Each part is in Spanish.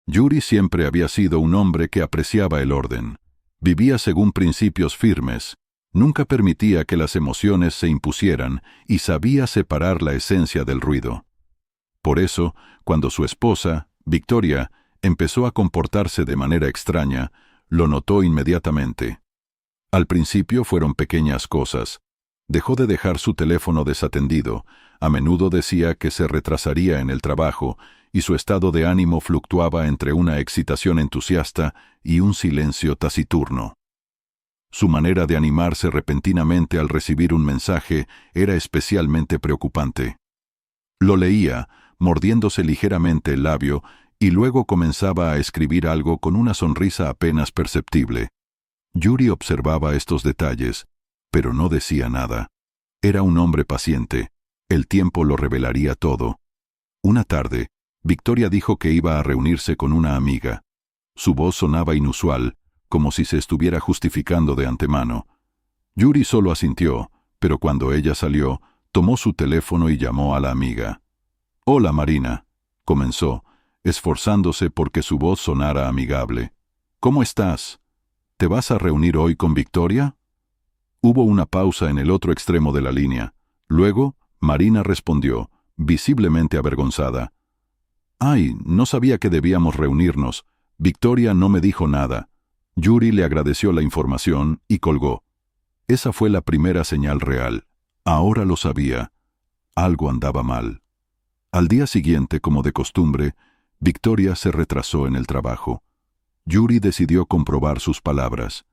Yuri siempre había sido un hombre que apreciaba el orden. Vivía según principios firmes, nunca permitía que las emociones se impusieran y sabía separar la esencia del ruido. Por eso, cuando su esposa, Victoria, empezó a comportarse de manera extraña, lo notó inmediatamente. Al principio fueron pequeñas cosas. Dejó de dejar su teléfono desatendido, a menudo decía que se retrasaría en el trabajo, y su estado de ánimo fluctuaba entre una excitación entusiasta y un silencio taciturno. Su manera de animarse repentinamente al recibir un mensaje era especialmente preocupante. Lo leía, mordiéndose ligeramente el labio, y luego comenzaba a escribir algo con una sonrisa apenas perceptible. Yuri observaba estos detalles, pero no decía nada. Era un hombre paciente. El tiempo lo revelaría todo. Una tarde, Victoria dijo que iba a reunirse con una amiga. Su voz sonaba inusual, como si se estuviera justificando de antemano. Yuri solo asintió, pero cuando ella salió, tomó su teléfono y llamó a la amiga. «Hola, Marina», comenzó, esforzándose porque su voz sonara amigable. «¿Cómo estás? ¿Te vas a reunir hoy con Victoria?» Hubo una pausa en el otro extremo de la línea. Luego, Marina respondió, visiblemente avergonzada. «Ay, no sabía que debíamos reunirnos. Victoria no me dijo nada». Yuri le agradeció la información y colgó. Esa fue la primera señal real. Ahora lo sabía. Algo andaba mal. Al día siguiente, como de costumbre, Victoria se retrasó en el trabajo. Yuri decidió comprobar sus palabras.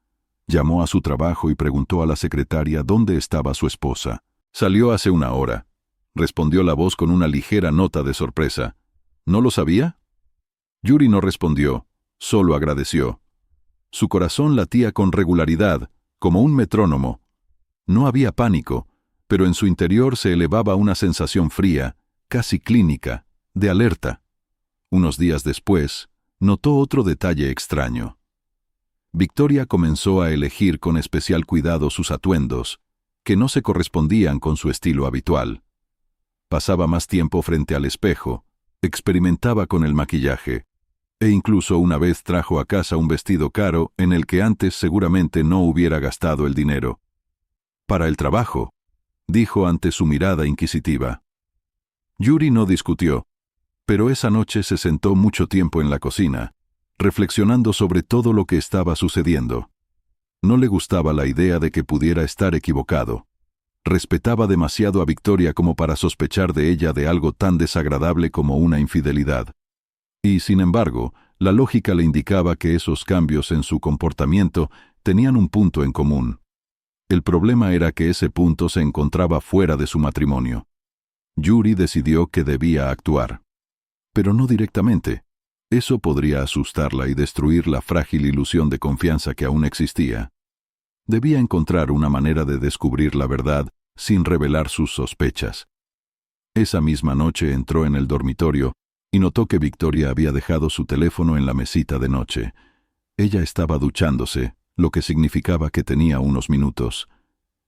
Llamó a su trabajo y preguntó a la secretaria dónde estaba su esposa. «Salió hace una hora», respondió la voz con una ligera nota de sorpresa. «¿No lo sabía?» Yuri no respondió, solo agradeció. Su corazón latía con regularidad, como un metrónomo. No había pánico, pero en su interior se elevaba una sensación fría, casi clínica, de alerta. Unos días después, notó otro detalle extraño. Victoria comenzó a elegir con especial cuidado sus atuendos, que no se correspondían con su estilo habitual. Pasaba más tiempo frente al espejo, experimentaba con el maquillaje, e incluso una vez trajo a casa un vestido caro en el que antes seguramente no hubiera gastado el dinero. «Para el trabajo», dijo ante su mirada inquisitiva. Yuri no discutió, pero esa noche se sentó mucho tiempo en la cocina, reflexionando sobre todo lo que estaba sucediendo. No le gustaba la idea de que pudiera estar equivocado. Respetaba demasiado a Victoria como para sospechar de ella de algo tan desagradable como una infidelidad. Y, sin embargo, la lógica le indicaba que esos cambios en su comportamiento tenían un punto en común. El problema era que ese punto se encontraba fuera de su matrimonio. Yuri decidió que debía actuar. Pero no directamente. Eso podría asustarla y destruir la frágil ilusión de confianza que aún existía. Debía encontrar una manera de descubrir la verdad sin revelar sus sospechas. Esa misma noche entró en el dormitorio y notó que Victoria había dejado su teléfono en la mesita de noche. Ella estaba duchándose, lo que significaba que tenía unos minutos.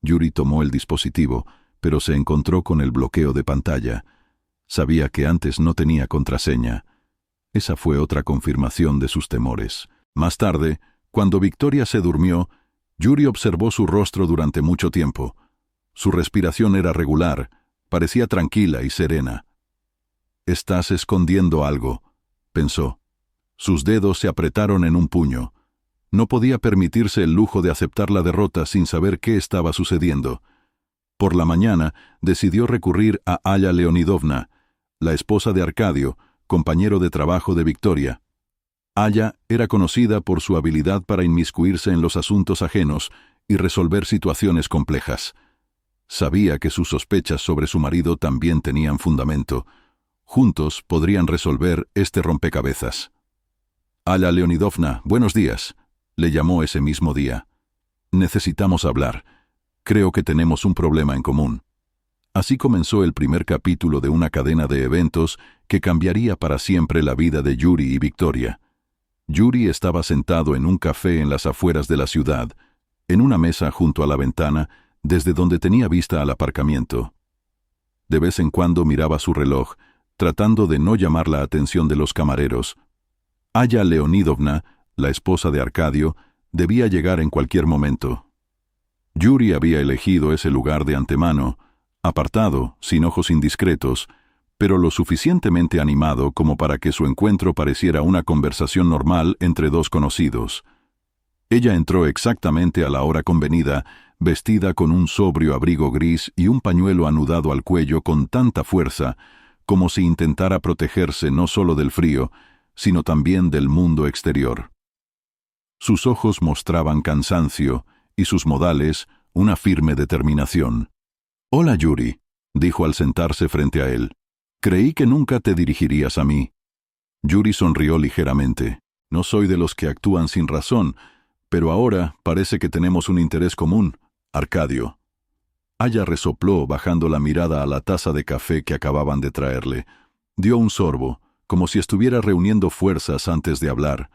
Yuri tomó el dispositivo, pero se encontró con el bloqueo de pantalla. Sabía que antes no tenía contraseña. Esa fue otra confirmación de sus temores. Más tarde, cuando Victoria se durmió, Yuri observó su rostro durante mucho tiempo. Su respiración era regular, parecía tranquila y serena. «Estás escondiendo algo», pensó. Sus dedos se apretaron en un puño. No podía permitirse el lujo de aceptar la derrota sin saber qué estaba sucediendo. Por la mañana, decidió recurrir a Aya Leonidovna, la esposa de Arcadio, compañero de trabajo de Victoria. Aya era conocida por su habilidad para inmiscuirse en los asuntos ajenos y resolver situaciones complejas. Sabía que sus sospechas sobre su marido también tenían fundamento. Juntos podrían resolver este rompecabezas. «Aya Leonidovna, buenos días», le llamó ese mismo día. «Necesitamos hablar. Creo que tenemos un problema en común». Así comenzó el primer capítulo de una cadena de eventos que cambiaría para siempre la vida de Yuri y Victoria. Yuri estaba sentado en un café en las afueras de la ciudad, en una mesa junto a la ventana, desde donde tenía vista al aparcamiento. De vez en cuando miraba su reloj, tratando de no llamar la atención de los camareros. Aya Leonidovna, la esposa de Arcadio, debía llegar en cualquier momento. Yuri había elegido ese lugar de antemano, apartado, sin ojos indiscretos, pero lo suficientemente animado como para que su encuentro pareciera una conversación normal entre dos conocidos. Ella entró exactamente a la hora convenida, vestida con un sobrio abrigo gris y un pañuelo anudado al cuello con tanta fuerza, como si intentara protegerse no solo del frío, sino también del mundo exterior. Sus ojos mostraban cansancio, y sus modales una firme determinación. «Hola, Yuri», dijo al sentarse frente a él. «Creí que nunca te dirigirías a mí». Yuri sonrió ligeramente. «No soy de los que actúan sin razón, pero ahora parece que tenemos un interés común, Arcadio». Aya resopló, bajando la mirada a la taza de café que acababan de traerle. Dio un sorbo, como si estuviera reuniendo fuerzas antes de hablar.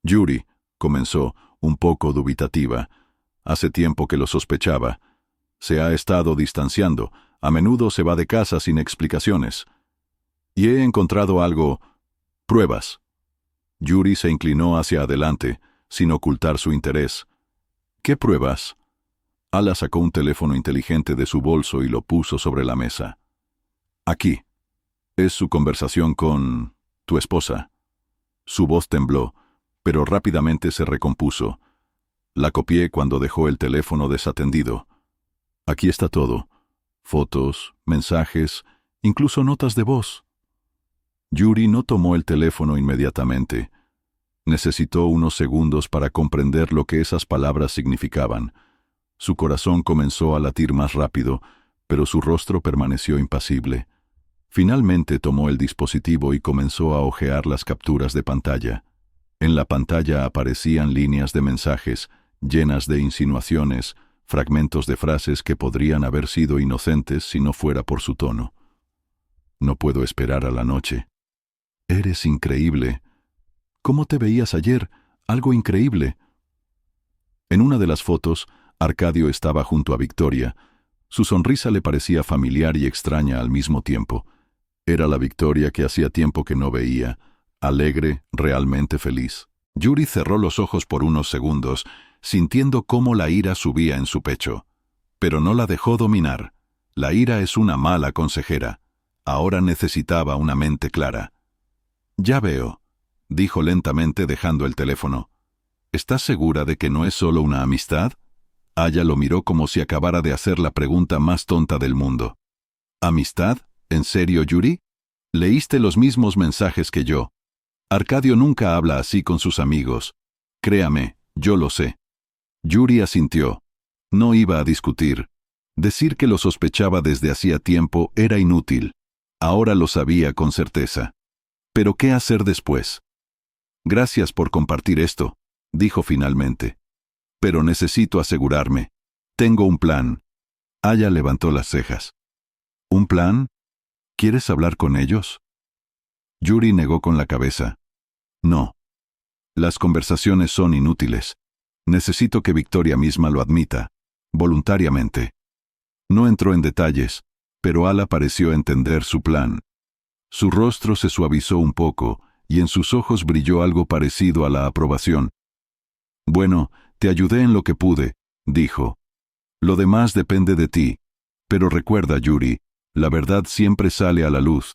«Yuri», comenzó, un poco dubitativa. «Hace tiempo que lo sospechaba. Se ha estado distanciando. A menudo se va de casa sin explicaciones. Y he encontrado algo... pruebas». Yuri se inclinó hacia adelante, sin ocultar su interés. «¿Qué pruebas?» Ala sacó un teléfono inteligente de su bolso y lo puso sobre la mesa. «Aquí. Es su conversación con... tu esposa». Su voz tembló, pero rápidamente se recompuso. La copié cuando dejó el teléfono desatendido. «Aquí está todo. Fotos, mensajes, incluso notas de voz». Yuri no tomó el teléfono inmediatamente. Necesitó unos segundos para comprender lo que esas palabras significaban. Su corazón comenzó a latir más rápido, pero su rostro permaneció impasible. Finalmente tomó el dispositivo y comenzó a hojear las capturas de pantalla. En la pantalla aparecían líneas de mensajes, llenas de insinuaciones, fragmentos de frases que podrían haber sido inocentes si no fuera por su tono. «No puedo esperar a la noche». «Eres increíble». «¿Cómo te veías ayer? Algo increíble». En una de las fotos, Arcadio estaba junto a Victoria. Su sonrisa le parecía familiar y extraña al mismo tiempo. Era la Victoria que hacía tiempo que no veía, alegre, realmente feliz. Yuri cerró los ojos por unos segundos, sintiendo cómo la ira subía en su pecho. Pero no la dejó dominar. La ira es una mala consejera. Ahora necesitaba una mente clara. «Ya veo», dijo lentamente dejando el teléfono. «¿Estás segura de que no es solo una amistad?» Aya lo miró como si acabara de hacer la pregunta más tonta del mundo. «¿Amistad? ¿En serio, Yuri? Leíste los mismos mensajes que yo. Arcadio nunca habla así con sus amigos. Créame, yo lo sé». Yuri asintió. No iba a discutir. Decir que lo sospechaba desde hacía tiempo era inútil. Ahora lo sabía con certeza. Pero ¿qué hacer después? «Gracias por compartir esto», dijo finalmente. «Pero necesito asegurarme. Tengo un plan». Aya levantó las cejas. «¿Un plan? ¿Quieres hablar con ellos?» Yuri negó con la cabeza. «No. Las conversaciones son inútiles. Necesito que Victoria misma lo admita, voluntariamente». No entró en detalles, pero Ala pareció entender su plan. Su rostro se suavizó un poco, y en sus ojos brilló algo parecido a la aprobación. «Bueno, te ayudé en lo que pude», dijo. «Lo demás depende de ti. Pero recuerda, Yuri, la verdad siempre sale a la luz.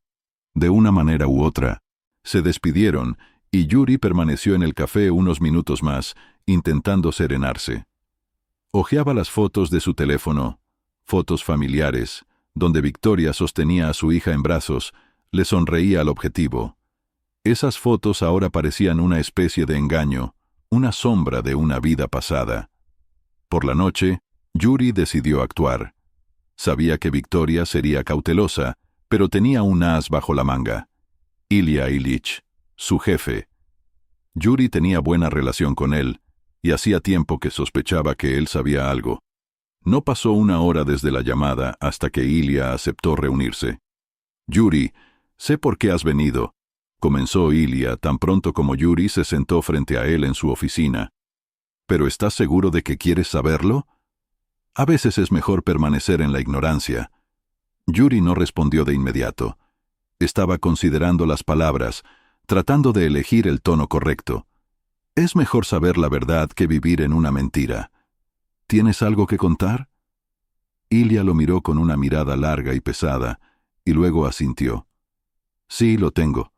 De una manera u otra». Se despidieron, y Yuri permaneció en el café unos minutos más, intentando serenarse. Hojeaba las fotos de su teléfono, fotos familiares, donde Victoria sostenía a su hija en brazos, le sonreía al objetivo. Esas fotos ahora parecían una especie de engaño, una sombra de una vida pasada. Por la noche, Yuri decidió actuar. Sabía que Victoria sería cautelosa, pero tenía un as bajo la manga. Ilya Ilich, su jefe. Yuri tenía buena relación con él, y hacía tiempo que sospechaba que él sabía algo. No pasó una hora desde la llamada hasta que Ilya aceptó reunirse. «Yuri, sé por qué has venido», comenzó Ilya tan pronto como Yuri se sentó frente a él en su oficina. «¿Pero estás seguro de que quieres saberlo? A veces es mejor permanecer en la ignorancia». Yuri no respondió de inmediato. Estaba considerando las palabras, tratando de elegir el tono correcto. Es mejor saber la verdad que vivir en una mentira. ¿Tienes algo que contar? Ilya lo miró con una mirada larga y pesada, y luego asintió. Sí, lo tengo.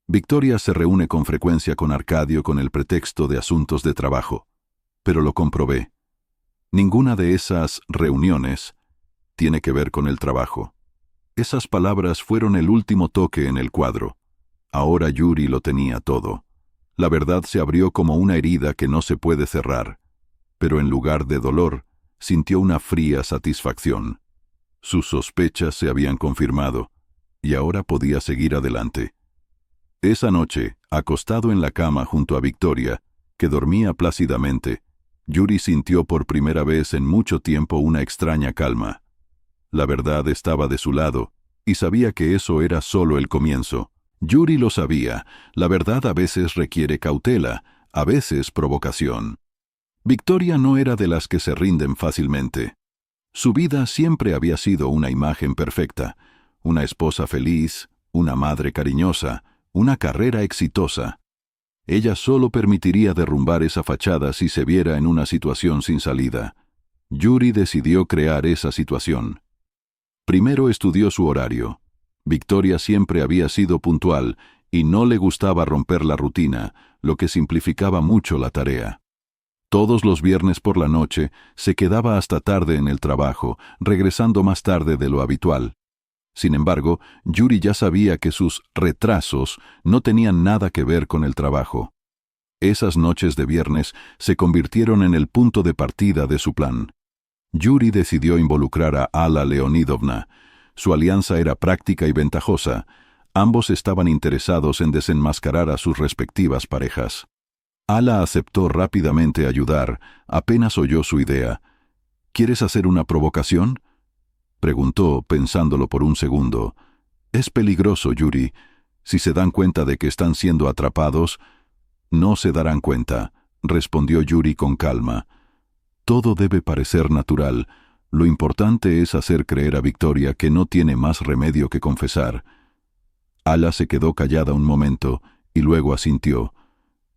Victoria se reúne con frecuencia con Arcadio con el pretexto de asuntos de trabajo. Pero lo comprobé. Ninguna de esas reuniones tiene que ver con el trabajo. Esas palabras fueron el último toque en el cuadro. Ahora Yuri lo tenía todo. La verdad se abrió como una herida que no se puede cerrar. Pero en lugar de dolor, sintió una fría satisfacción. Sus sospechas se habían confirmado, y ahora podía seguir adelante. Esa noche, acostado en la cama junto a Victoria, que dormía plácidamente, Yuri sintió por primera vez en mucho tiempo una extraña calma. La verdad estaba de su lado, y sabía que eso era solo el comienzo. Yuri lo sabía, la verdad a veces requiere cautela, a veces provocación. Victoria no era de las que se rinden fácilmente. Su vida siempre había sido una imagen perfecta, una esposa feliz, una madre cariñosa, una carrera exitosa. Ella solo permitiría derrumbar esa fachada si se viera en una situación sin salida. Yuri decidió crear esa situación. Primero estudió su horario. Victoria siempre había sido puntual y no le gustaba romper la rutina, lo que simplificaba mucho la tarea. Todos los viernes por la noche se quedaba hasta tarde en el trabajo, regresando más tarde de lo habitual. Sin embargo, Yuri ya sabía que sus retrasos no tenían nada que ver con el trabajo. Esas noches de viernes se convirtieron en el punto de partida de su plan. Yuri decidió involucrar a Alla Leonidovna. Su alianza era práctica y ventajosa. Ambos estaban interesados en desenmascarar a sus respectivas parejas. Alla aceptó rápidamente ayudar, apenas oyó su idea. ¿Quieres hacer una provocación?, preguntó, pensándolo por un segundo. Es peligroso, Yuri. Si se dan cuenta de que están siendo atrapados, no se darán cuenta, respondió Yuri con calma. Todo debe parecer natural. Lo importante es hacer creer a Victoria que no tiene más remedio que confesar. Alla se quedó callada un momento y luego asintió.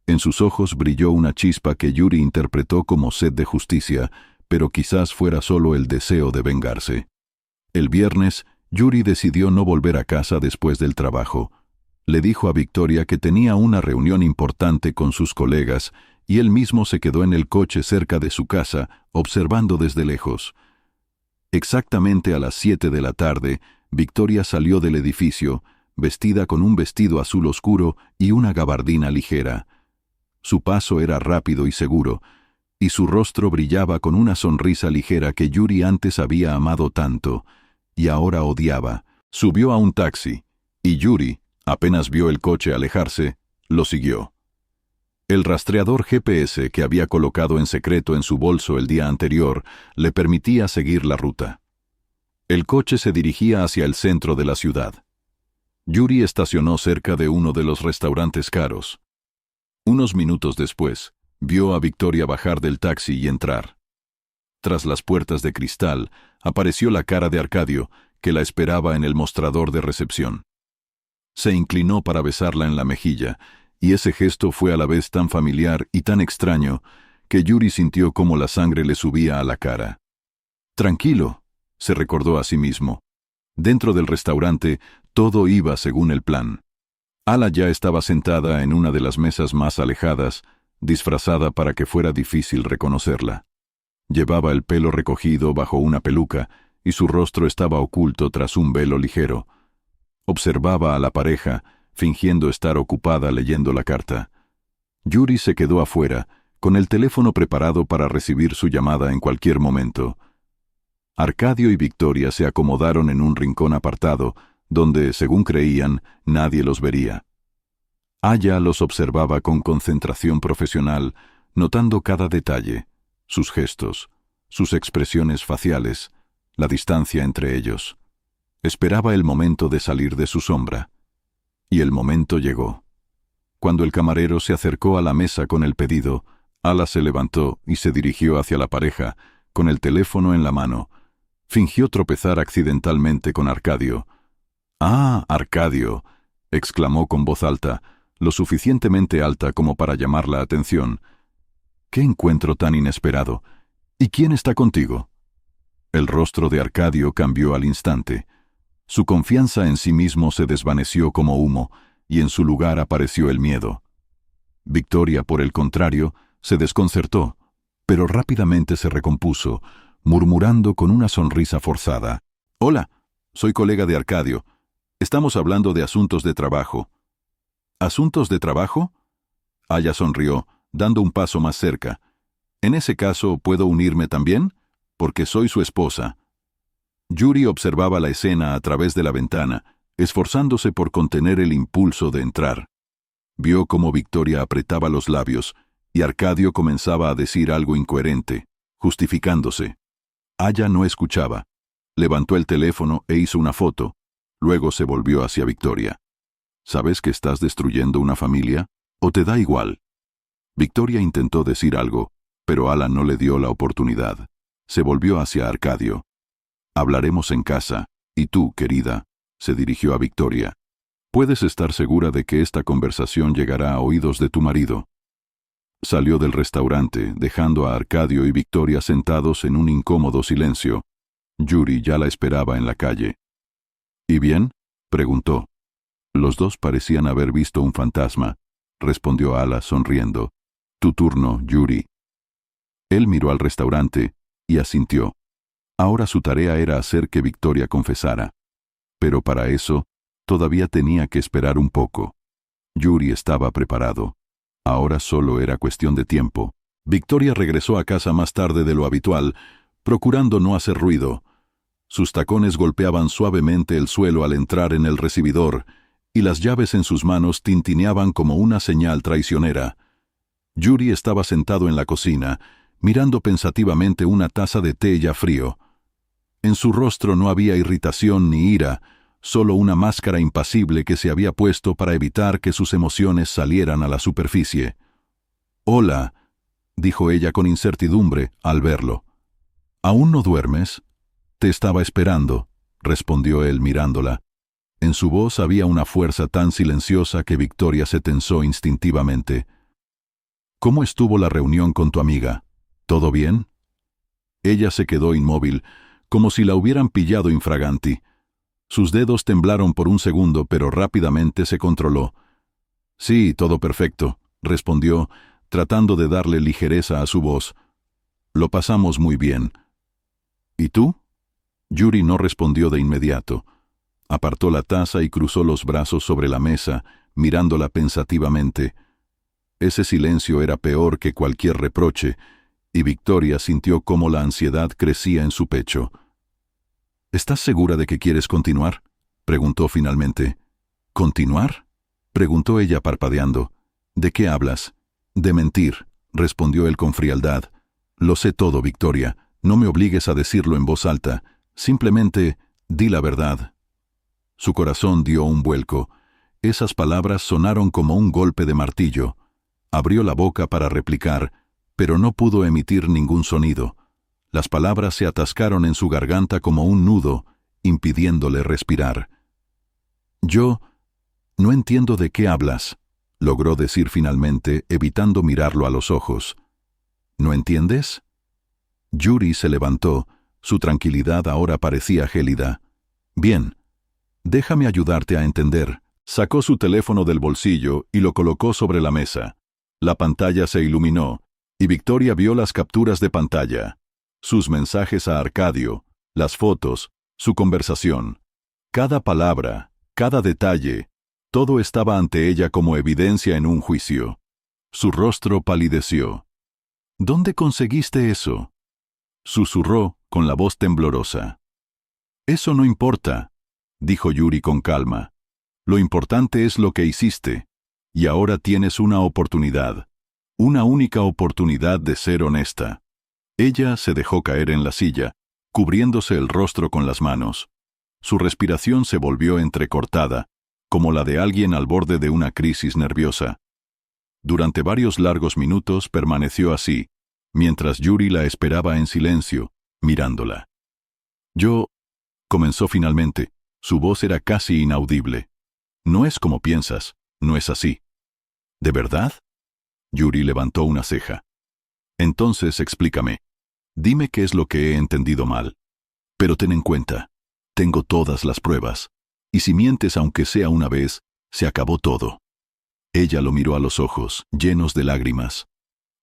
En sus ojos brilló una chispa que Yuri interpretó como sed de justicia, pero quizás fuera solo el deseo de vengarse. El viernes, Yuri decidió no volver a casa después del trabajo. Le dijo a Victoria que tenía una reunión importante con sus colegas y él mismo se quedó en el coche cerca de su casa, observando desde lejos. Exactamente a las 7 de la tarde, Victoria salió del edificio, vestida con un vestido azul oscuro y una gabardina ligera. Su paso era rápido y seguro, y su rostro brillaba con una sonrisa ligera que Yuri antes había amado tanto, y ahora odiaba. Subió a un taxi, y Yuri, apenas vio el coche alejarse, lo siguió. El rastreador GPS que había colocado en secreto en su bolso el día anterior le permitía seguir la ruta. El coche se dirigía hacia el centro de la ciudad. Yuri estacionó cerca de uno de los restaurantes caros. Unos minutos después, vio a Victoria bajar del taxi y entrar. Tras las puertas de cristal, apareció la cara de Arcadio, que la esperaba en el mostrador de recepción. Se inclinó para besarla en la mejilla, y ese gesto fue a la vez tan familiar y tan extraño, que Yuri sintió como la sangre le subía a la cara. Tranquilo, se recordó a sí mismo. Dentro del restaurante, todo iba según el plan. Alla ya estaba sentada en una de las mesas más alejadas, disfrazada para que fuera difícil reconocerla. Llevaba el pelo recogido bajo una peluca y su rostro estaba oculto tras un velo ligero. Observaba a la pareja, fingiendo estar ocupada leyendo la carta. Yuri se quedó afuera, con el teléfono preparado para recibir su llamada en cualquier momento. Arcadio y Victoria se acomodaron en un rincón apartado, donde, según creían, nadie los vería. Alla los observaba con concentración profesional, notando cada detalle, sus gestos, sus expresiones faciales, la distancia entre ellos. Esperaba el momento de salir de su sombra. Y el momento llegó. Cuando el camarero se acercó a la mesa con el pedido, Alla se levantó y se dirigió hacia la pareja, con el teléfono en la mano. Fingió tropezar accidentalmente con Arcadio. «¡Ah, Arcadio!», exclamó con voz alta. lo suficientemente alta como para llamar la atención. ¿Qué encuentro tan inesperado? ¿Y quién está contigo? El rostro de Arcadio cambió al instante. Su confianza en sí mismo se desvaneció como humo, y en su lugar apareció el miedo. Victoria, por el contrario, se desconcertó, pero rápidamente se recompuso, murmurando con una sonrisa forzada: «Hola, soy colega de Arcadio. Estamos hablando de asuntos de trabajo». «¿Asuntos de trabajo?». Aya sonrió, dando un paso más cerca. «En ese caso, ¿puedo unirme también? Porque soy su esposa». Yuri observaba la escena a través de la ventana, esforzándose por contener el impulso de entrar. Vio cómo Victoria apretaba los labios, y Arcadio comenzaba a decir algo incoherente, justificándose. Aya no escuchaba. Levantó el teléfono e hizo una foto. Luego se volvió hacia Victoria. «¿Sabes que estás destruyendo una familia? ¿O te da igual?». Victoria intentó decir algo, pero Alan no le dio la oportunidad. Se volvió hacia Arcadio. «Hablaremos en casa, y tú, querida», se dirigió a Victoria. «Puedes estar segura de que esta conversación llegará a oídos de tu marido». Salió del restaurante, dejando a Arcadio y Victoria sentados en un incómodo silencio. Yuri ya la esperaba en la calle. «¿Y bien?», preguntó. «Los dos parecían haber visto un fantasma», respondió Ala sonriendo. «Tu turno, Yuri». Él miró al restaurante y asintió. Ahora su tarea era hacer que Victoria confesara. Pero para eso, todavía tenía que esperar un poco. Yuri estaba preparado. Ahora solo era cuestión de tiempo. Victoria regresó a casa más tarde de lo habitual, procurando no hacer ruido. Sus tacones golpeaban suavemente el suelo al entrar en el recibidor, y las llaves en sus manos tintineaban como una señal traicionera. Yuri estaba sentado en la cocina, mirando pensativamente una taza de té ya frío. En su rostro no había irritación ni ira, solo una máscara impasible que se había puesto para evitar que sus emociones salieran a la superficie. «Hola», dijo ella con incertidumbre al verlo. «¿Aún no duermes?». «Te estaba esperando», respondió él mirándola. En su voz había una fuerza tan silenciosa que Victoria se tensó instintivamente. «¿Cómo estuvo la reunión con tu amiga? ¿Todo bien?». Ella se quedó inmóvil, como si la hubieran pillado infraganti. Sus dedos temblaron por un segundo, pero rápidamente se controló. «Sí, todo perfecto», respondió, tratando de darle ligereza a su voz. «Lo pasamos muy bien». «¿Y tú?». Yuri no respondió de inmediato. Apartó la taza y cruzó los brazos sobre la mesa, mirándola pensativamente. Ese silencio era peor que cualquier reproche, y Victoria sintió cómo la ansiedad crecía en su pecho. «¿Estás segura de que quieres continuar?», preguntó finalmente. «¿Continuar?», preguntó ella parpadeando. «¿De qué hablas?». «De mentir», respondió él con frialdad. «Lo sé todo, Victoria. No me obligues a decirlo en voz alta. Simplemente, di la verdad». Su corazón dio un vuelco. Esas palabras sonaron como un golpe de martillo. Abrió la boca para replicar, pero no pudo emitir ningún sonido. Las palabras se atascaron en su garganta como un nudo, impidiéndole respirar. «Yo no entiendo de qué hablas», logró decir finalmente, evitando mirarlo a los ojos. «¿No entiendes?». Yuri se levantó. Su tranquilidad ahora parecía gélida. «Bien, déjame ayudarte a entender». Sacó su teléfono del bolsillo y lo colocó sobre la mesa. La pantalla se iluminó, y Victoria vio las capturas de pantalla. Sus mensajes a Arcadio, las fotos, su conversación. Cada palabra, cada detalle, todo estaba ante ella como evidencia en un juicio. Su rostro palideció. «¿Dónde conseguiste eso?», susurró con la voz temblorosa. «Eso no importa», dijo Yuri con calma. «Lo importante es lo que hiciste, y ahora tienes una oportunidad, una única oportunidad de ser honesta». Ella se dejó caer en la silla, cubriéndose el rostro con las manos. Su respiración se volvió entrecortada, como la de alguien al borde de una crisis nerviosa. Durante varios largos minutos permaneció así, mientras Yuri la esperaba en silencio, mirándola. «Yo», comenzó finalmente, su voz era casi inaudible. «No es como piensas, no es así. ¿De verdad? Yuri levantó una ceja. Entonces explícame. Dime qué es lo que he entendido mal. Pero ten en cuenta, tengo todas las pruebas, y si mientes aunque sea una vez, se acabó todo. Ella lo miró a los ojos, llenos de lágrimas.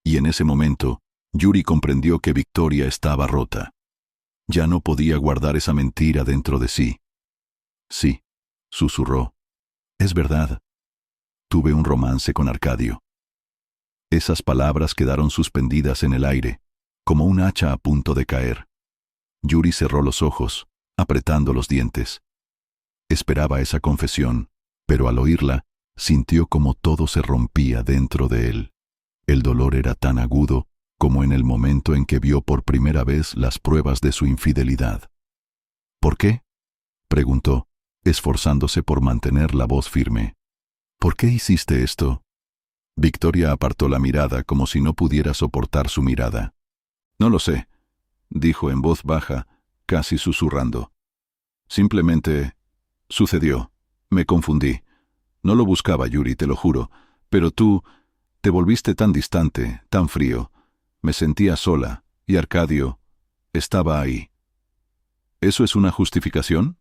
Y en ese momento, Yuri comprendió que Victoria estaba rota. Ya no podía guardar esa mentira dentro de sí. Sí, susurró. Es verdad. Tuve un romance con Arcadio. Esas palabras quedaron suspendidas en el aire, como un hacha a punto de caer. Yuri cerró los ojos, apretando los dientes. Esperaba esa confesión, pero al oírla, sintió como todo se rompía dentro de él. El dolor era tan agudo como en el momento en que vio por primera vez las pruebas de su infidelidad. ¿Por qué?, preguntó, esforzándose por mantener la voz firme. ¿Por qué hiciste esto? Victoria apartó la mirada como si no pudiera soportar su mirada. No lo sé, dijo en voz baja, casi susurrando. Simplemente sucedió. Me confundí. No lo buscaba, Yuri, te lo juro, pero tú te volviste tan distante, tan frío. Me sentía sola, y Arcadio estaba ahí. ¿Eso es una justificación?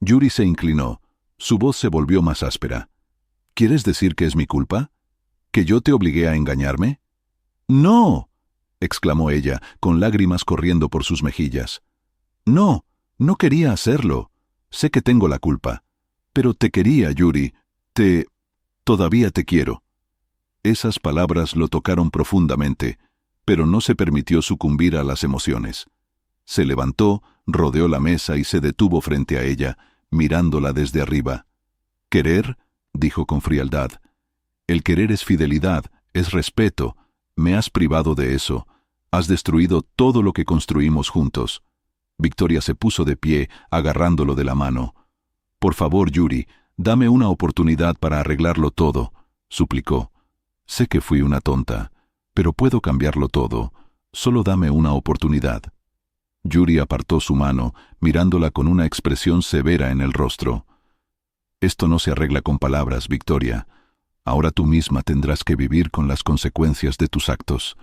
Yuri se inclinó. Su voz se volvió más áspera. ¿Quieres decir que es mi culpa? ¿Que yo te obligué a engañarme? ¡No!, exclamó ella, con lágrimas corriendo por sus mejillas. No, no quería hacerlo. Sé que tengo la culpa. Pero te quería, Yuri. Todavía te quiero. Esas palabras lo tocaron profundamente, pero no se permitió sucumbir a las emociones. Se levantó, rodeó la mesa y se detuvo frente a ella, mirándola desde arriba. ¿Querer?, dijo con frialdad. El querer es fidelidad, es respeto. Me has privado de eso. Has destruido todo lo que construimos juntos. Victoria se puso de pie, agarrándolo de la mano. Por favor, Yuri, dame una oportunidad para arreglarlo todo, suplicó. Sé que fui una tonta, pero puedo cambiarlo todo. Solo dame una oportunidad. Yuri apartó su mano, mirándola con una expresión severa en el rostro. Esto no se arregla con palabras, Victoria. Ahora tú misma tendrás que vivir con las consecuencias de tus actos.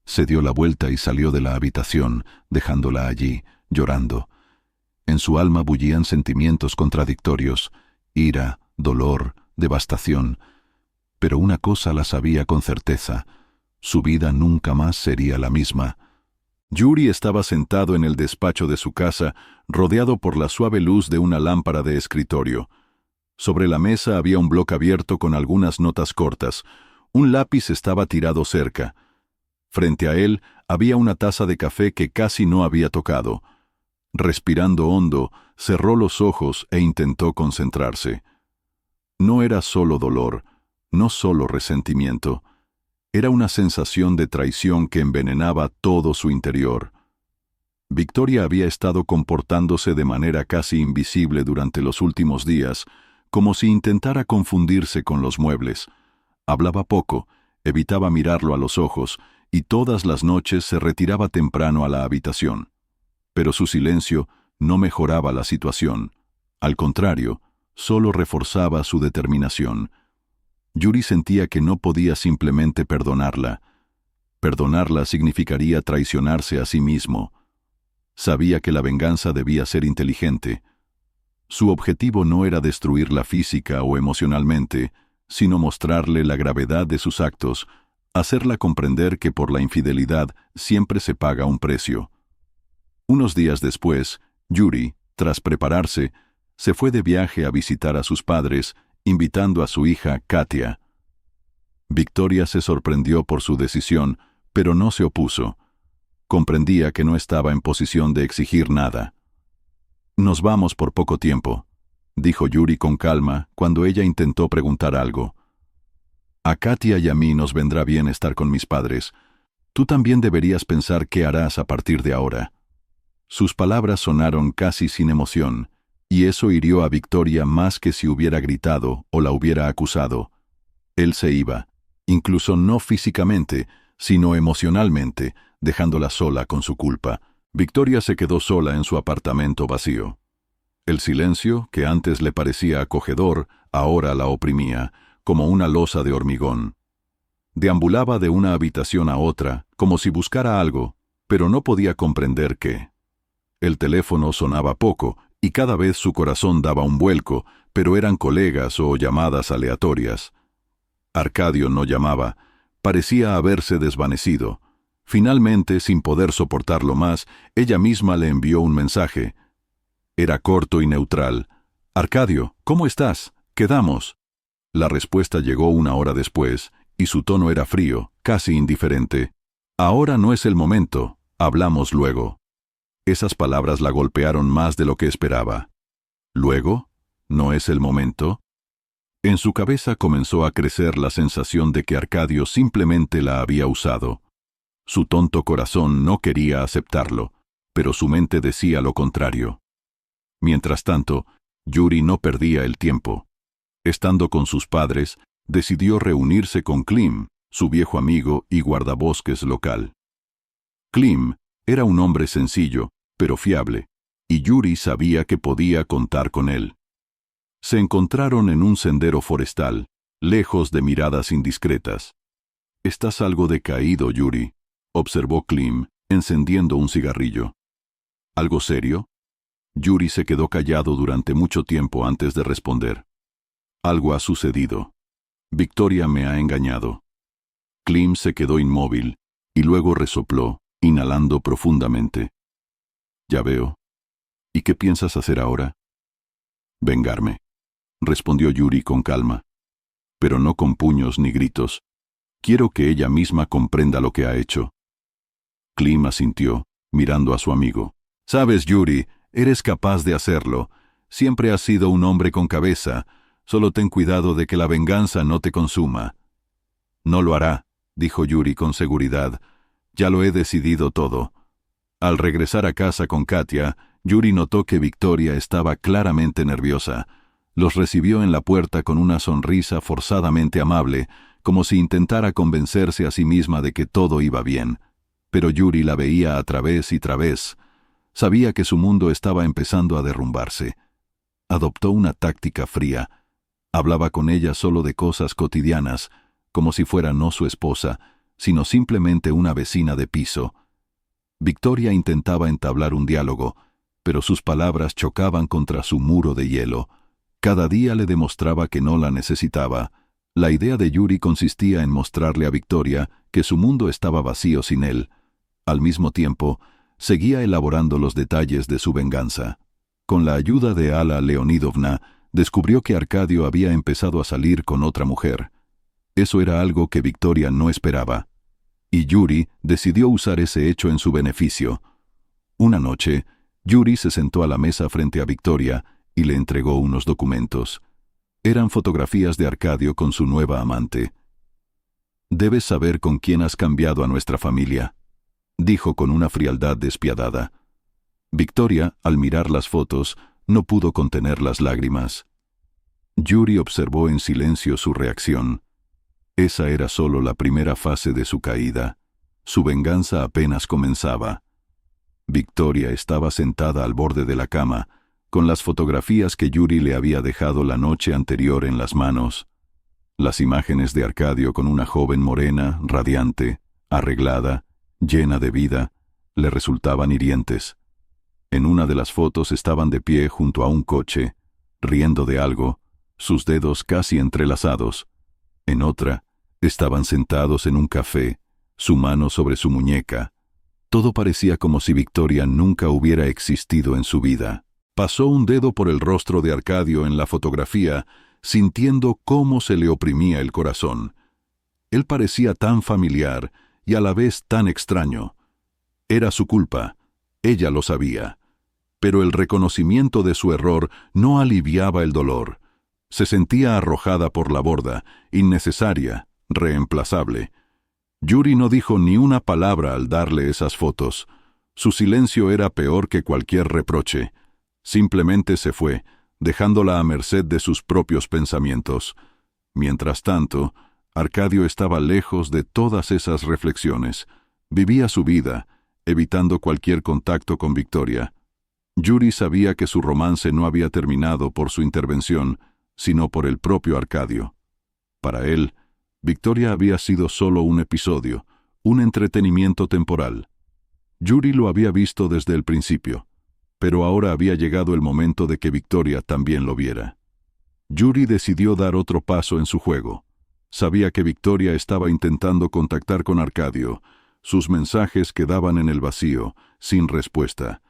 Se dio la vuelta y salió de la habitación, dejándola allí, llorando. En su alma bullían sentimientos contradictorios, ira, dolor, devastación. Pero una cosa la sabía con certeza: su vida nunca más sería la misma. Yuri estaba sentado en el despacho de su casa, rodeado por la suave luz de una lámpara de escritorio. Sobre la mesa había un bloc abierto con algunas notas cortas. Un lápiz estaba tirado cerca. Frente a él había una taza de café que casi no había tocado. Respirando hondo, cerró los ojos e intentó concentrarse. No era solo dolor, no solo resentimiento. Era una sensación de traición que envenenaba todo su interior. Victoria había estado comportándose de manera casi invisible durante los últimos días, como si intentara confundirse con los muebles. Hablaba poco, evitaba mirarlo a los ojos, y todas las noches se retiraba temprano a la habitación. Pero su silencio no mejoraba la situación. Al contrario, solo reforzaba su determinación. Yuri sentía que no podía simplemente perdonarla. Perdonarla significaría traicionarse a sí mismo. Sabía que la venganza debía ser inteligente. Su objetivo no era destruirla física o emocionalmente, sino mostrarle la gravedad de sus actos, hacerla comprender que por la infidelidad siempre se paga un precio. Unos días después, Yuri, tras prepararse, se fue de viaje a visitar a sus padres, invitando a su hija Katia. Victoria se sorprendió por su decisión, pero no se opuso. Comprendía que no estaba en posición de exigir nada. «Nos vamos por poco tiempo», dijo Yuri con calma cuando ella intentó preguntar algo. «A Katia y a mí nos vendrá bien estar con mis padres. Tú también deberías pensar qué harás a partir de ahora». Sus palabras sonaron casi sin emoción, y eso hirió a Victoria más que si hubiera gritado o la hubiera acusado. Él se iba, incluso no físicamente, sino emocionalmente, dejándola sola con su culpa. Victoria se quedó sola en su apartamento vacío. El silencio, que antes le parecía acogedor, ahora la oprimía, como una losa de hormigón. Deambulaba de una habitación a otra, como si buscara algo, pero no podía comprender qué. El teléfono sonaba poco, y cada vez su corazón daba un vuelco, pero eran colegas o llamadas aleatorias. Arcadio no llamaba, parecía haberse desvanecido. Finalmente, sin poder soportarlo más, ella misma le envió un mensaje. Era corto y neutral. «Arcadio, ¿cómo estás? Quedamos». La respuesta llegó una hora después, y su tono era frío, casi indiferente. «Ahora no es el momento, hablamos luego». Esas palabras la golpearon más de lo que esperaba. ¿Luego? ¿No es el momento? En su cabeza comenzó a crecer la sensación de que Arcadio simplemente la había usado. Su tonto corazón no quería aceptarlo, pero su mente decía lo contrario. Mientras tanto, Yuri no perdía el tiempo. Estando con sus padres, decidió reunirse con Klim, su viejo amigo y guardabosques local. Klim era un hombre sencillo, pero fiable, y Yuri sabía que podía contar con él. Se encontraron en un sendero forestal, lejos de miradas indiscretas. «Estás algo decaído, Yuri», observó Klim, encendiendo un cigarrillo. «¿Algo serio?» Yuri se quedó callado durante mucho tiempo antes de responder. «Algo ha sucedido. Victoria me ha engañado». Klim se quedó inmóvil, y luego resopló, inhalando profundamente. «Ya veo. ¿Y qué piensas hacer ahora?» «Vengarme», respondió Yuri con calma. «Pero no con puños ni gritos. Quiero que ella misma comprenda lo que ha hecho». Klim asintió, mirando a su amigo. «Sabes, Yuri, eres capaz de hacerlo. Siempre has sido un hombre con cabeza. Solo ten cuidado de que la venganza no te consuma». «No lo hará», dijo Yuri con seguridad. «Ya lo he decidido todo». Al regresar a casa con Katia, Yuri notó que Victoria estaba claramente nerviosa. Los recibió en la puerta con una sonrisa forzadamente amable, como si intentara convencerse a sí misma de que todo iba bien. Pero Yuri la veía a través y través. Sabía que su mundo estaba empezando a derrumbarse. Adoptó una táctica fría. Hablaba con ella solo de cosas cotidianas, como si fuera no su esposa, sino simplemente una vecina de piso. Victoria intentaba entablar un diálogo, pero sus palabras chocaban contra su muro de hielo. Cada día le demostraba que no la necesitaba. La idea de Yuri consistía en mostrarle a Victoria que su mundo estaba vacío sin él. Al mismo tiempo, seguía elaborando los detalles de su venganza. Con la ayuda de Ala Leonidovna, descubrió que Arcadio había empezado a salir con otra mujer. Eso era algo que Victoria no esperaba. Y Yuri decidió usar ese hecho en su beneficio. Una noche, Yuri se sentó a la mesa frente a Victoria y le entregó unos documentos. Eran fotografías de Arcadio con su nueva amante. «Debes saber con quién has cambiado a nuestra familia», dijo con una frialdad despiadada. Victoria, al mirar las fotos, no pudo contener las lágrimas. Yuri observó en silencio su reacción. Esa era solo la primera fase de su caída. Su venganza apenas comenzaba. Victoria estaba sentada al borde de la cama, con las fotografías que Yuri le había dejado la noche anterior en las manos. Las imágenes de Arcadio con una joven morena, radiante, arreglada, llena de vida, le resultaban hirientes. En una de las fotos estaban de pie junto a un coche, riendo de algo, sus dedos casi entrelazados. En otra, estaban sentados en un café, su mano sobre su muñeca. Todo parecía como si Victoria nunca hubiera existido en su vida. Pasó un dedo por el rostro de Arcadio en la fotografía, sintiendo cómo se le oprimía el corazón. Él parecía tan familiar y a la vez tan extraño. Era su culpa, ella lo sabía. Pero el reconocimiento de su error no aliviaba el dolor. Se sentía arrojada por la borda, innecesaria, reemplazable. Yuri no dijo ni una palabra al darle esas fotos. Su silencio era peor que cualquier reproche. Simplemente se fue, dejándola a merced de sus propios pensamientos. Mientras tanto, Arcadio estaba lejos de todas esas reflexiones. Vivía su vida, evitando cualquier contacto con Victoria. Yuri sabía que su romance no había terminado por su intervención, sino por el propio Arcadio. Para él, Victoria había sido solo un episodio, un entretenimiento temporal. Yuri lo había visto desde el principio, pero ahora había llegado el momento de que Victoria también lo viera. Yuri decidió dar otro paso en su juego. Sabía que Victoria estaba intentando contactar con Arcadio. Sus mensajes quedaban en el vacío, sin respuesta,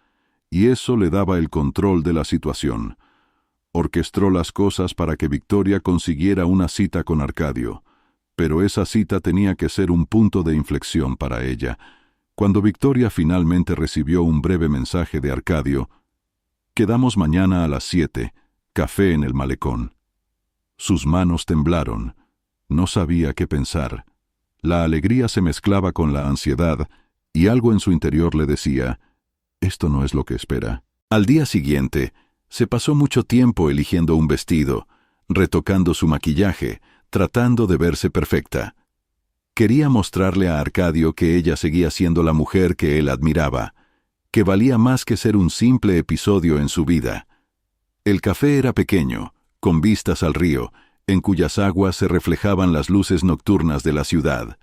y eso le daba el control de la situación. Orquestó las cosas para que Victoria consiguiera una cita con Arcadio, pero esa cita tenía que ser un punto de inflexión para ella. Cuando Victoria finalmente recibió un breve mensaje de Arcadio: «Quedamos mañana a las 7, café en el malecón». Sus manos temblaron. No sabía qué pensar. La alegría se mezclaba con la ansiedad, y algo en su interior le decía: «Esto no es lo que espera». Al día siguiente, se pasó mucho tiempo eligiendo un vestido, retocando su maquillaje, tratando de verse perfecta. Quería mostrarle a Arcadio que ella seguía siendo la mujer que él admiraba, que valía más que ser un simple episodio en su vida. El café era pequeño, con vistas al río, en cuyas aguas se reflejaban las luces nocturnas de la ciudad.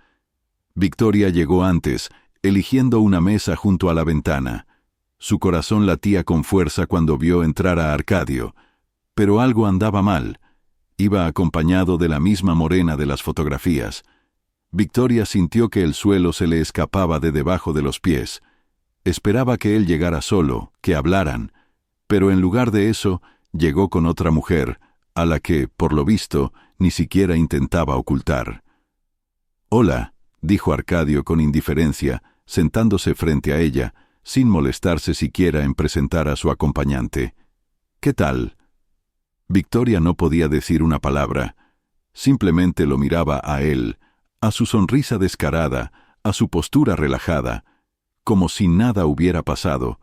Victoria llegó antes, eligiendo una mesa junto a la ventana. Su corazón latía con fuerza cuando vio entrar a Arcadio, pero algo andaba mal. Iba acompañado de la misma morena de las fotografías. Victoria sintió que el suelo se le escapaba de debajo de los pies. Esperaba que él llegara solo, que hablaran, pero en lugar de eso, llegó con otra mujer, a la que, por lo visto, ni siquiera intentaba ocultar. «Hola», dijo Arcadio con indiferencia, sentándose frente a ella, sin molestarse siquiera en presentar a su acompañante. «¿Qué tal?» Victoria no podía decir una palabra. Simplemente lo miraba a él, a su sonrisa descarada, a su postura relajada, como si nada hubiera pasado,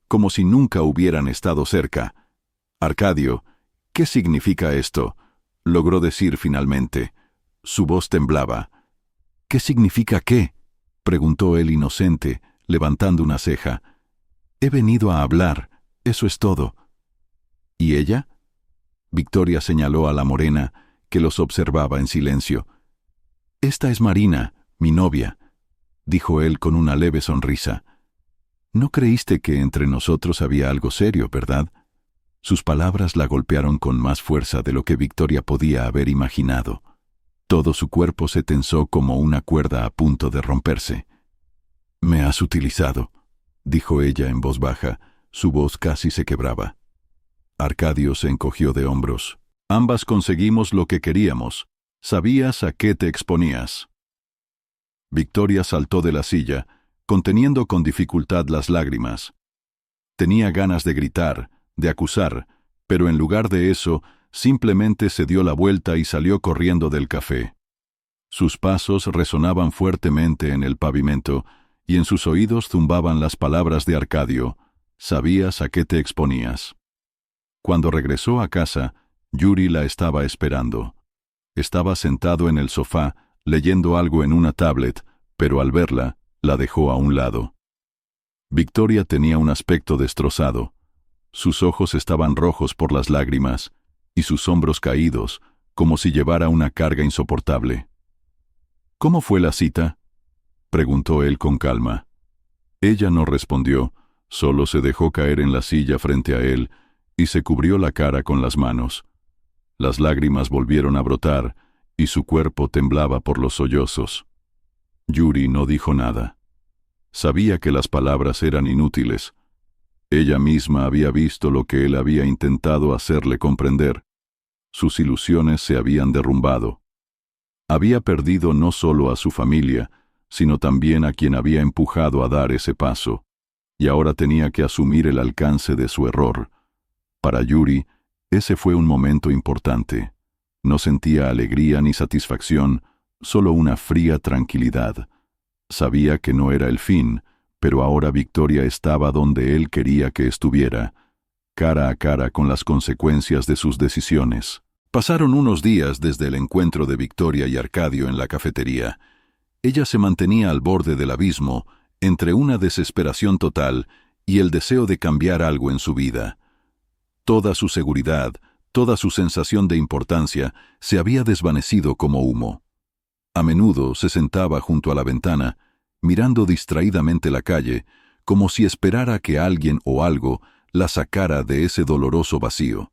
como si nunca hubieran estado cerca. «Arcadio, ¿qué significa esto?», logró decir finalmente. Su voz temblaba. «¿Qué significa qué?», preguntó él inocente, levantando una ceja. «He venido a hablar, eso es todo». «¿Y ella?». Victoria señaló a la morena, que los observaba en silencio. «Esta es Marina, mi novia», dijo él con una leve sonrisa. «No creíste que entre nosotros había algo serio, ¿verdad?». Sus palabras la golpearon con más fuerza de lo que Victoria podía haber imaginado. Todo su cuerpo se tensó como una cuerda a punto de romperse. «Me has utilizado», dijo ella en voz baja. Su voz casi se quebraba. Arcadio se encogió de hombros. «Ambas conseguimos lo que queríamos. Sabías a qué te exponías». Victoria saltó de la silla, conteniendo con dificultad las lágrimas. Tenía ganas de gritar, de acusar, pero en lugar de eso, simplemente se dio la vuelta y salió corriendo del café. Sus pasos resonaban fuertemente en el pavimento, y en sus oídos zumbaban las palabras de Arcadio: «Sabías a qué te exponías». Cuando regresó a casa, Yuri la estaba esperando. Estaba sentado en el sofá, leyendo algo en una tablet, pero al verla, la dejó a un lado. Victoria tenía un aspecto destrozado. Sus ojos estaban rojos por las lágrimas, y sus hombros caídos, como si llevara una carga insoportable. «¿Cómo fue la cita?», preguntó él con calma. Ella no respondió, solo se dejó caer en la silla frente a él y se cubrió la cara con las manos. Las lágrimas volvieron a brotar y su cuerpo temblaba por los sollozos. Yuri no dijo nada. Sabía que las palabras eran inútiles. Ella misma había visto lo que él había intentado hacerle comprender. Sus ilusiones se habían derrumbado. Había perdido no solo a su familia, sino también a quien había empujado a dar ese paso, y ahora tenía que asumir el alcance de su error. Para Yuri, ese fue un momento importante. No sentía alegría ni satisfacción, solo una fría tranquilidad. Sabía que no era el fin, pero ahora Victoria estaba donde él quería que estuviera, cara a cara con las consecuencias de sus decisiones. Pasaron unos días desde el encuentro de Victoria y Arcadio en la cafetería. Ella se mantenía al borde del abismo, entre una desesperación total y el deseo de cambiar algo en su vida. Toda su seguridad, Toda su sensación de importancia se había desvanecido como humo. A menudo se sentaba junto a la ventana, mirando distraídamente la calle, como si esperara que alguien o algo la sacara de ese doloroso vacío.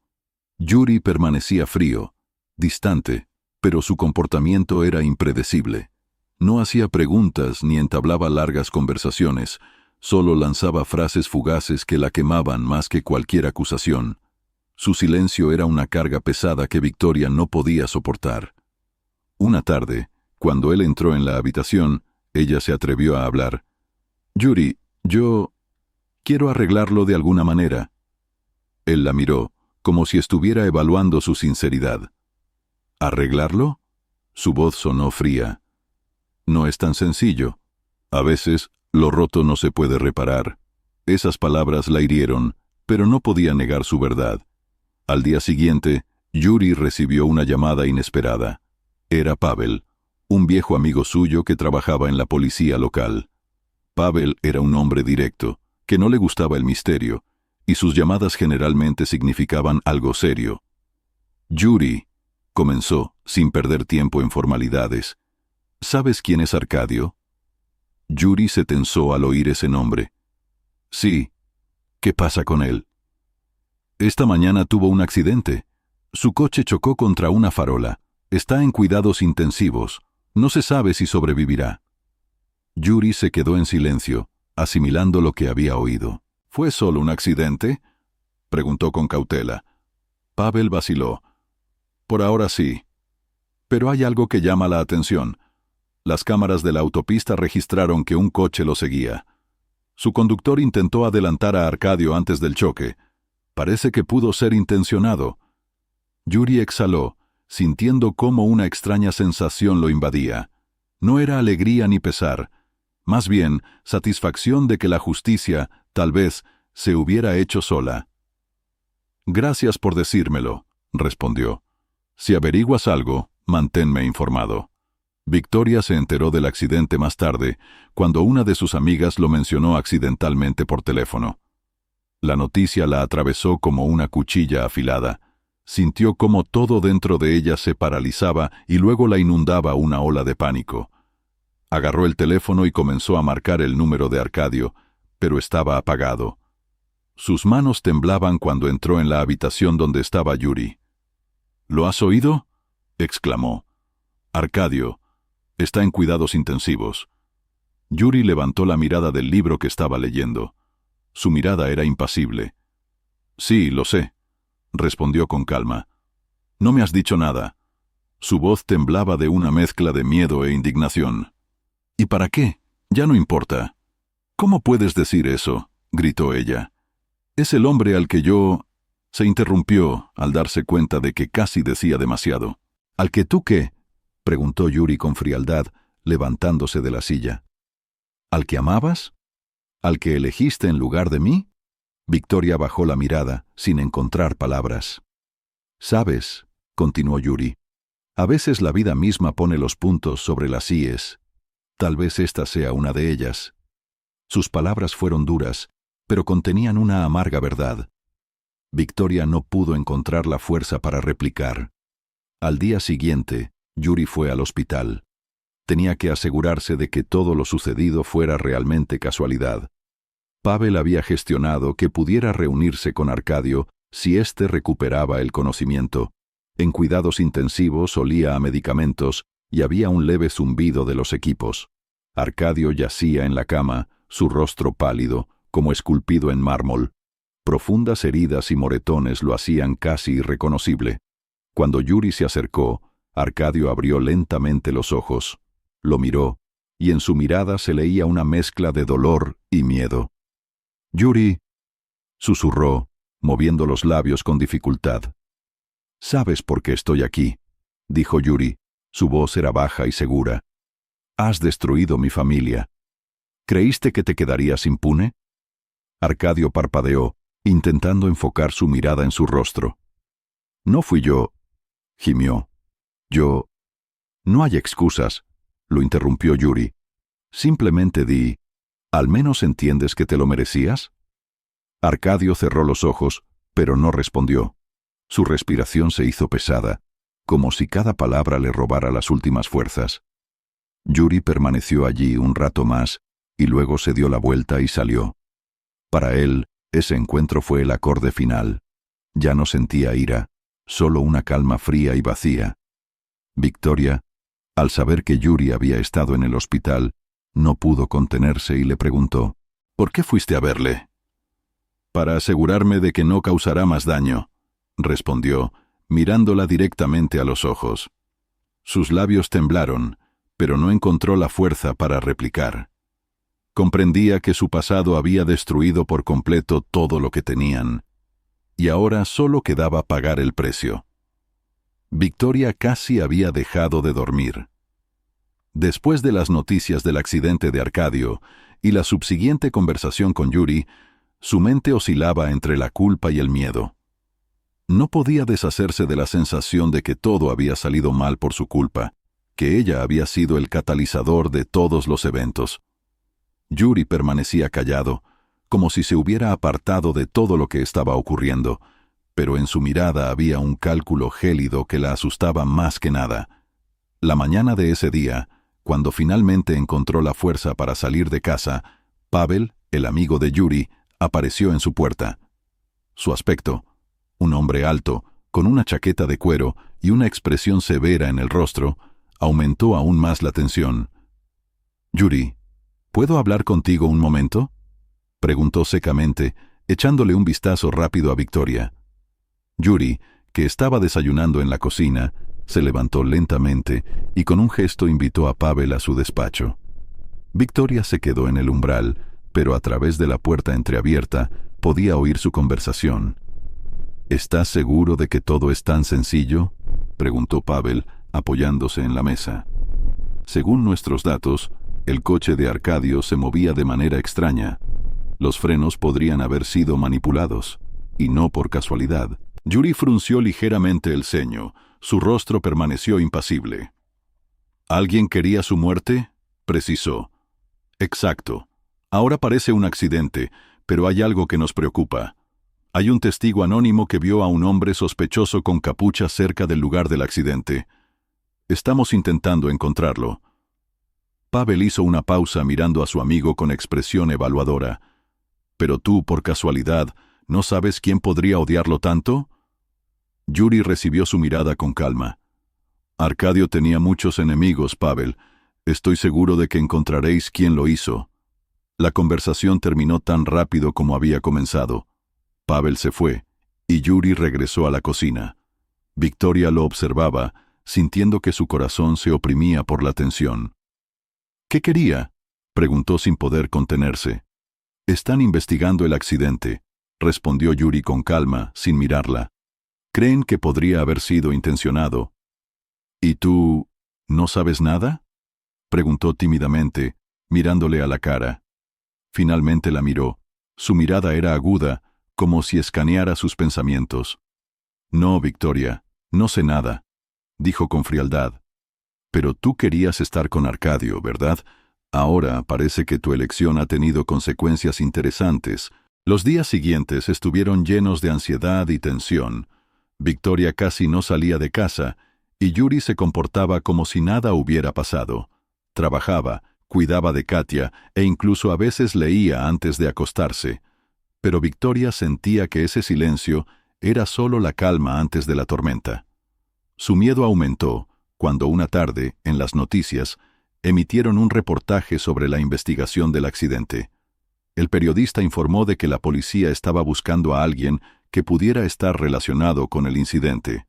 Yuri permanecía frío, distante, pero su comportamiento era impredecible. No hacía preguntas ni entablaba largas conversaciones, solo lanzaba frases fugaces que la quemaban más que cualquier acusación. Su silencio era una carga pesada que Victoria no podía soportar. Una tarde, cuando él entró en la habitación, ella se atrevió a hablar. «Yuri, yo quiero arreglarlo de alguna manera». Él la miró, como si estuviera evaluando su sinceridad. «¿Arreglarlo?». Su voz sonó fría. «No es tan sencillo. A veces, lo roto no se puede reparar». Esas palabras la hirieron, pero no podía negar su verdad. Al día siguiente, Yuri recibió una llamada inesperada. Era Pavel, un viejo amigo suyo que trabajaba en la policía local. Pavel era un hombre directo, que no le gustaba el misterio, y sus llamadas generalmente significaban algo serio. «Yuri», comenzó, sin perder tiempo en formalidades, «¿sabes quién es Arcadio?». Yuri se tensó al oír ese nombre. «Sí. ¿Qué pasa con él?». «Esta mañana tuvo un accidente. Su coche chocó contra una farola. Está en cuidados intensivos. No se sabe si sobrevivirá». Yuri se quedó en silencio, asimilando lo que había oído. «¿Fue solo un accidente?», preguntó con cautela. Pavel vaciló. «Por ahora sí. Pero hay algo que llama la atención. Las cámaras de la autopista registraron que un coche lo seguía. Su conductor intentó adelantar a Arcadio antes del choque. Parece que pudo ser intencionado». Yuri exhaló, sintiendo cómo una extraña sensación lo invadía. No era alegría ni pesar, más bien satisfacción de que la justicia, tal vez, se hubiera hecho sola. «Gracias por decírmelo», respondió. «Si averiguas algo, manténme informado». Victoria se enteró del accidente más tarde, cuando una de sus amigas lo mencionó accidentalmente por teléfono. La noticia la atravesó como una cuchilla afilada. Sintió cómo todo dentro de ella se paralizaba y luego la inundaba una ola de pánico. Agarró el teléfono y comenzó a marcar el número de Arcadio, pero estaba apagado. Sus manos temblaban cuando entró en la habitación donde estaba Yuri. «¿Lo has oído?», exclamó. «Arcadio está en cuidados intensivos». Yuri levantó la mirada del libro que estaba leyendo. Su mirada era impasible. «Sí, lo sé», respondió con calma. «No me has dicho nada». Su voz temblaba de una mezcla de miedo e indignación. «¿Y para qué? Ya no importa». «¿Cómo puedes decir eso?», gritó ella. «Es el hombre al que yo...». Se interrumpió al darse cuenta de que casi decía demasiado. «¿Al que tú qué?», preguntó Yuri con frialdad, levantándose de la silla. «¿Al que amabas? ¿Al que elegiste en lugar de mí?». Victoria bajó la mirada, sin encontrar palabras. «Sabes», continuó Yuri, «a veces la vida misma pone los puntos sobre las íes. Tal vez esta sea una de ellas». Sus palabras fueron duras, pero contenían una amarga verdad. Victoria no pudo encontrar la fuerza para replicar. Al día siguiente, Yuri fue al hospital. Tenía que asegurarse de que todo lo sucedido fuera realmente casualidad. Pavel había gestionado que pudiera reunirse con Arcadio si éste recuperaba el conocimiento. En cuidados intensivos olía a medicamentos y había un leve zumbido de los equipos. Arcadio yacía en la cama, su rostro pálido, como esculpido en mármol. Profundas heridas y moretones lo hacían casi irreconocible. Cuando Yuri se acercó, Arcadio abrió lentamente los ojos. Lo miró, y en su mirada se leía una mezcla de dolor y miedo. «Yuri», susurró, moviendo los labios con dificultad. «¿Sabes por qué estoy aquí?», dijo Yuri. Su voz era baja y segura. «Has destruido mi familia. ¿Creíste que te quedarías impune?». Arcadio parpadeó, intentando enfocar su mirada en su rostro. «No fui yo», gimió. «Yo...». «No hay excusas», lo interrumpió Yuri. «Simplemente di, ¿al menos entiendes que te lo merecías?». Arcadio cerró los ojos, pero no respondió. Su respiración se hizo pesada, como si cada palabra le robara las últimas fuerzas. Yuri permaneció allí un rato más y luego se dio la vuelta y salió. Para él, ese encuentro fue el acorde final. Ya no sentía ira, solo una calma fría y vacía. Victoria, al saber que Yuri había estado en el hospital, no pudo contenerse y le preguntó: «¿Por qué fuiste a verle?» «Para asegurarme de que no causará más daño», respondió, mirándola directamente a los ojos. Sus labios temblaron, pero no encontró la fuerza para replicar. Comprendía que su pasado había destruido por completo todo lo que tenían, y ahora solo quedaba pagar el precio. Victoria casi había dejado de dormir. Después de las noticias del accidente de Arcadio y la subsiguiente conversación con Yuri, su mente oscilaba entre la culpa y el miedo. No podía deshacerse de la sensación de que todo había salido mal por su culpa, que ella había sido el catalizador de todos los eventos. Yuri permanecía callado, como si se hubiera apartado de todo lo que estaba ocurriendo, pero en su mirada había un cálculo gélido que la asustaba más que nada. La mañana de ese día, cuando finalmente encontró la fuerza para salir de casa, Pavel, el amigo de Yuri, apareció en su puerta. Su aspecto, un hombre alto, con una chaqueta de cuero y una expresión severa en el rostro, aumentó aún más la tensión. «Yuri, ¿puedo hablar contigo un momento?», preguntó secamente, echándole un vistazo rápido a Victoria. Yuri, que estaba desayunando en la cocina, se levantó lentamente y con un gesto invitó a Pavel a su despacho. Victoria se quedó en el umbral, pero a través de la puerta entreabierta podía oír su conversación. «¿Estás seguro de que todo es tan sencillo?», preguntó Pavel, apoyándose en la mesa. «Según nuestros datos, el coche de Arcadio se movía de manera extraña. Los frenos podrían haber sido manipulados, y no por casualidad». Yuri frunció ligeramente el ceño. Su rostro permaneció impasible. «¿Alguien quería su muerte?», precisó. «Exacto. Ahora parece un accidente, pero hay algo que nos preocupa. Hay un testigo anónimo que vio a un hombre sospechoso con capucha cerca del lugar del accidente. Estamos intentando encontrarlo». Pavel hizo una pausa mirando a su amigo con expresión evaluadora. «¿Pero tú, por casualidad, no sabes quién podría odiarlo tanto?». Yuri recibió su mirada con calma. «Arcadio tenía muchos enemigos, Pavel. Estoy seguro de que encontraréis quién lo hizo». La conversación terminó tan rápido como había comenzado. Pavel se fue, y Yuri regresó a la cocina. Victoria lo observaba, sintiendo que su corazón se oprimía por la tensión. «¿Qué quería?», preguntó sin poder contenerse. «Están investigando el accidente», respondió Yuri con calma, sin mirarla. «Creen que podría haber sido intencionado». «¿Y tú no sabes nada?», preguntó tímidamente, mirándole a la cara. Finalmente la miró. Su mirada era aguda, como si escaneara sus pensamientos. «No, Victoria, no sé nada», dijo con frialdad. «Pero tú querías estar con Arcadio, ¿verdad? Ahora parece que tu elección ha tenido consecuencias interesantes». Los días siguientes estuvieron llenos de ansiedad y tensión. Victoria casi no salía de casa, y Yuri se comportaba como si nada hubiera pasado. Trabajaba, cuidaba de Katia e incluso a veces leía antes de acostarse. Pero Victoria sentía que ese silencio era solo la calma antes de la tormenta. Su miedo aumentó cuando una tarde, en las noticias, emitieron un reportaje sobre la investigación del accidente. El periodista informó de que la policía estaba buscando a alguien que pudiera estar relacionado con el incidente.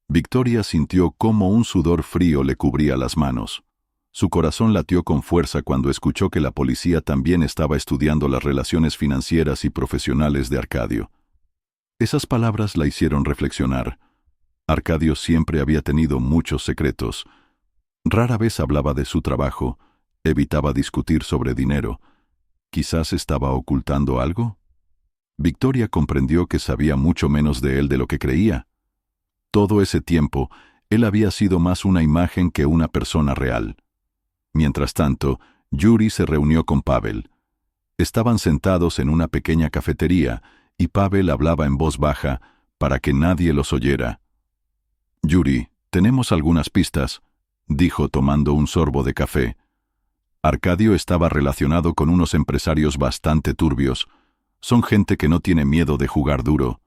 Victoria sintió cómo un sudor frío le cubría las manos. Su corazón latió con fuerza cuando escuchó que la policía también estaba estudiando las relaciones financieras y profesionales de Arcadio. Esas palabras la hicieron reflexionar. Arcadio siempre había tenido muchos secretos. Rara vez hablaba de su trabajo, evitaba discutir sobre dinero. ¿Quizás estaba ocultando algo? Victoria comprendió que sabía mucho menos de él de lo que creía. Todo ese tiempo, él había sido más una imagen que una persona real. Mientras tanto, Yuri se reunió con Pavel. Estaban sentados en una pequeña cafetería, y Pavel hablaba en voz baja, para que nadie los oyera. «Yuri, tenemos algunas pistas», dijo tomando un sorbo de café. Arcadio estaba relacionado con unos empresarios bastante turbios. Son gente que no tiene miedo de jugar duro.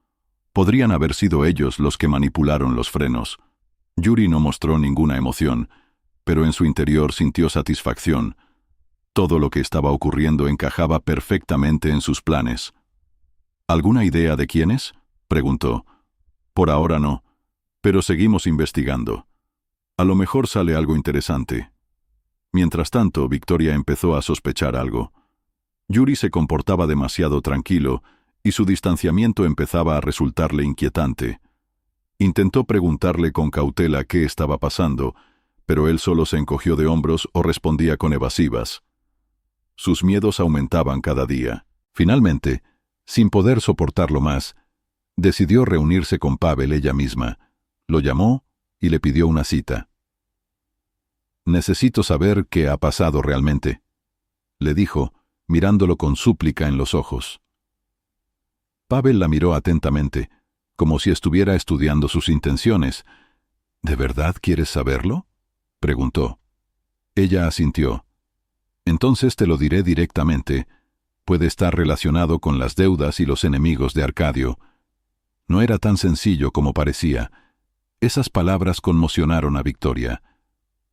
Podrían haber sido ellos los que manipularon los frenos. Yuri no mostró ninguna emoción, pero en su interior sintió satisfacción. Todo lo que estaba ocurriendo encajaba perfectamente en sus planes. «¿Alguna idea de quiénes?», preguntó. «Por ahora no, pero seguimos investigando. A lo mejor sale algo interesante». Mientras tanto, Victoria empezó a sospechar algo. Yuri se comportaba demasiado tranquilo y su distanciamiento empezaba a resultarle inquietante. Intentó preguntarle con cautela qué estaba pasando, pero él solo se encogió de hombros o respondía con evasivas. Sus miedos aumentaban cada día. Finalmente, sin poder soportarlo más, decidió reunirse con Pavel ella misma. Lo llamó y le pidió una cita. «Necesito saber qué ha pasado realmente», le dijo, mirándolo con súplica en los ojos. Pavel la miró atentamente, como si estuviera estudiando sus intenciones. «¿De verdad quieres saberlo?», preguntó. Ella asintió. «Entonces te lo diré directamente. Puede estar relacionado con las deudas y los enemigos de Arcadio». No era tan sencillo como parecía. Esas palabras conmocionaron a Victoria.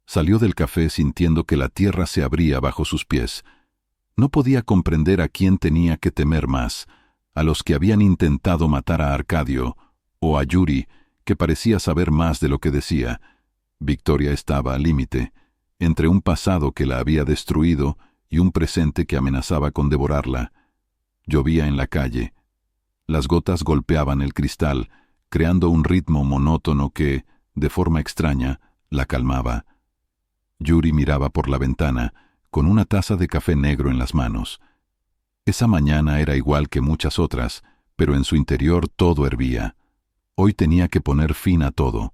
Salió del café sintiendo que la tierra se abría bajo sus pies. No podía comprender a quién tenía que temer más, a los que habían intentado matar a Arcadio, o a Yuri, que parecía saber más de lo que decía. Victoria estaba al límite, entre un pasado que la había destruido y un presente que amenazaba con devorarla. Llovía en la calle. Las gotas golpeaban el cristal, creando un ritmo monótono que, de forma extraña, la calmaba. Yuri miraba por la ventana, con una taza de café negro en las manos. Esa mañana era igual que muchas otras, pero en su interior todo hervía. Hoy tenía que poner fin a todo.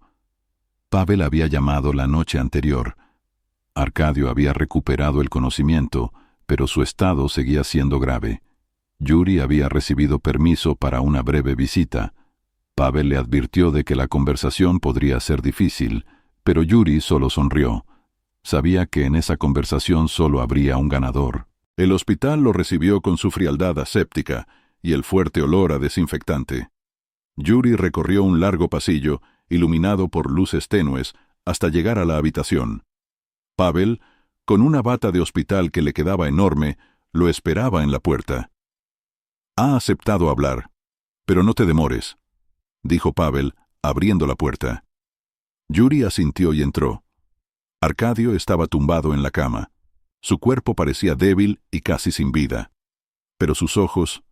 Pavel había llamado la noche anterior. Arcadio había recuperado el conocimiento, pero su estado seguía siendo grave. Yuri había recibido permiso para una breve visita. Pavel le advirtió de que la conversación podría ser difícil, pero Yuri solo sonrió. Sabía que en esa conversación solo habría un ganador. El hospital lo recibió con su frialdad aséptica y el fuerte olor a desinfectante. Yuri recorrió un largo pasillo, iluminado por luces tenues, hasta llegar a la habitación. Pavel, con una bata de hospital que le quedaba enorme, lo esperaba en la puerta. «Ha aceptado hablar, pero no te demores», dijo Pavel, abriendo la puerta. Yuri asintió y entró. Arcadio estaba tumbado en la cama. Su cuerpo parecía débil y casi sin vida. Pero sus ojos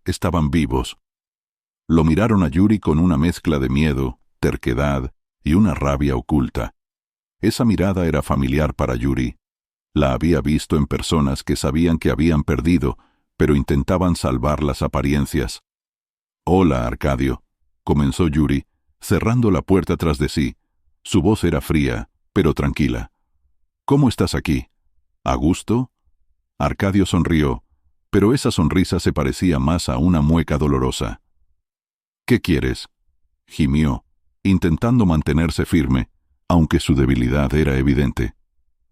estaban vivos. Lo miraron a Yuri con una mezcla de miedo, terquedad y una rabia oculta. Esa mirada era familiar para Yuri. La había visto en personas que sabían que habían perdido, pero intentaban salvar las apariencias. «Hola, Arcadio», comenzó Yuri, cerrando la puerta tras de sí. Su voz era fría, pero tranquila. «¿Cómo estás aquí? ¿A gusto?» Arcadio sonrió, pero esa sonrisa se parecía más a una mueca dolorosa. «¿Qué quieres?», gimió, intentando mantenerse firme, aunque su debilidad era evidente.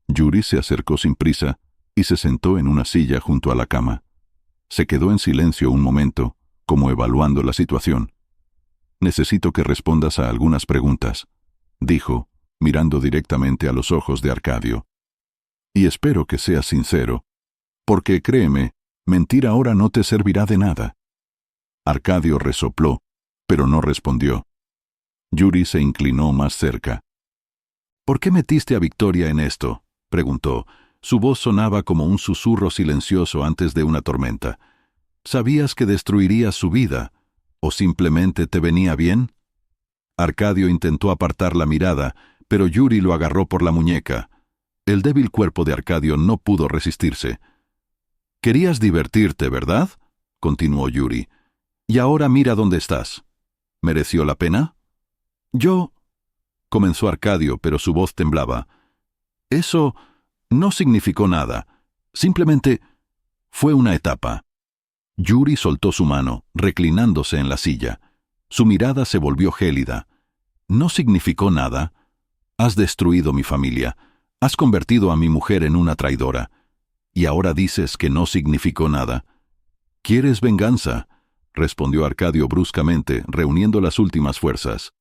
Yuri se acercó sin prisa y se sentó en una silla junto a la cama. Se quedó en silencio un momento, como evaluando la situación. «Necesito que respondas a algunas preguntas», dijo, mirando directamente a los ojos de Arcadio. «Y espero que seas sincero, porque créeme, mentir ahora no te servirá de nada». Arcadio resopló, pero no respondió. Yuri se inclinó más cerca. «¿Por qué metiste a Victoria en esto?», preguntó. Su voz sonaba como un susurro silencioso antes de una tormenta. «¿Sabías que destruirías su vida? ¿O simplemente te venía bien?». Arcadio intentó apartar la mirada, pero Yuri lo agarró por la muñeca. El débil cuerpo de Arcadio no pudo resistirse. «Querías divertirte, ¿verdad?», continuó Yuri. «Y ahora mira dónde estás. ¿Mereció la pena?». «Yo…», comenzó Arcadio, pero su voz temblaba. «Eso no significó nada. Simplemente fue una etapa». Yuri soltó su mano, reclinándose en la silla. Su mirada se volvió gélida. «¿No significó nada? Has destruido mi familia. Has convertido a mi mujer en una traidora. Y ahora dices que no significó nada». «¿Quieres venganza?», respondió Arcadio bruscamente, reuniendo las últimas fuerzas.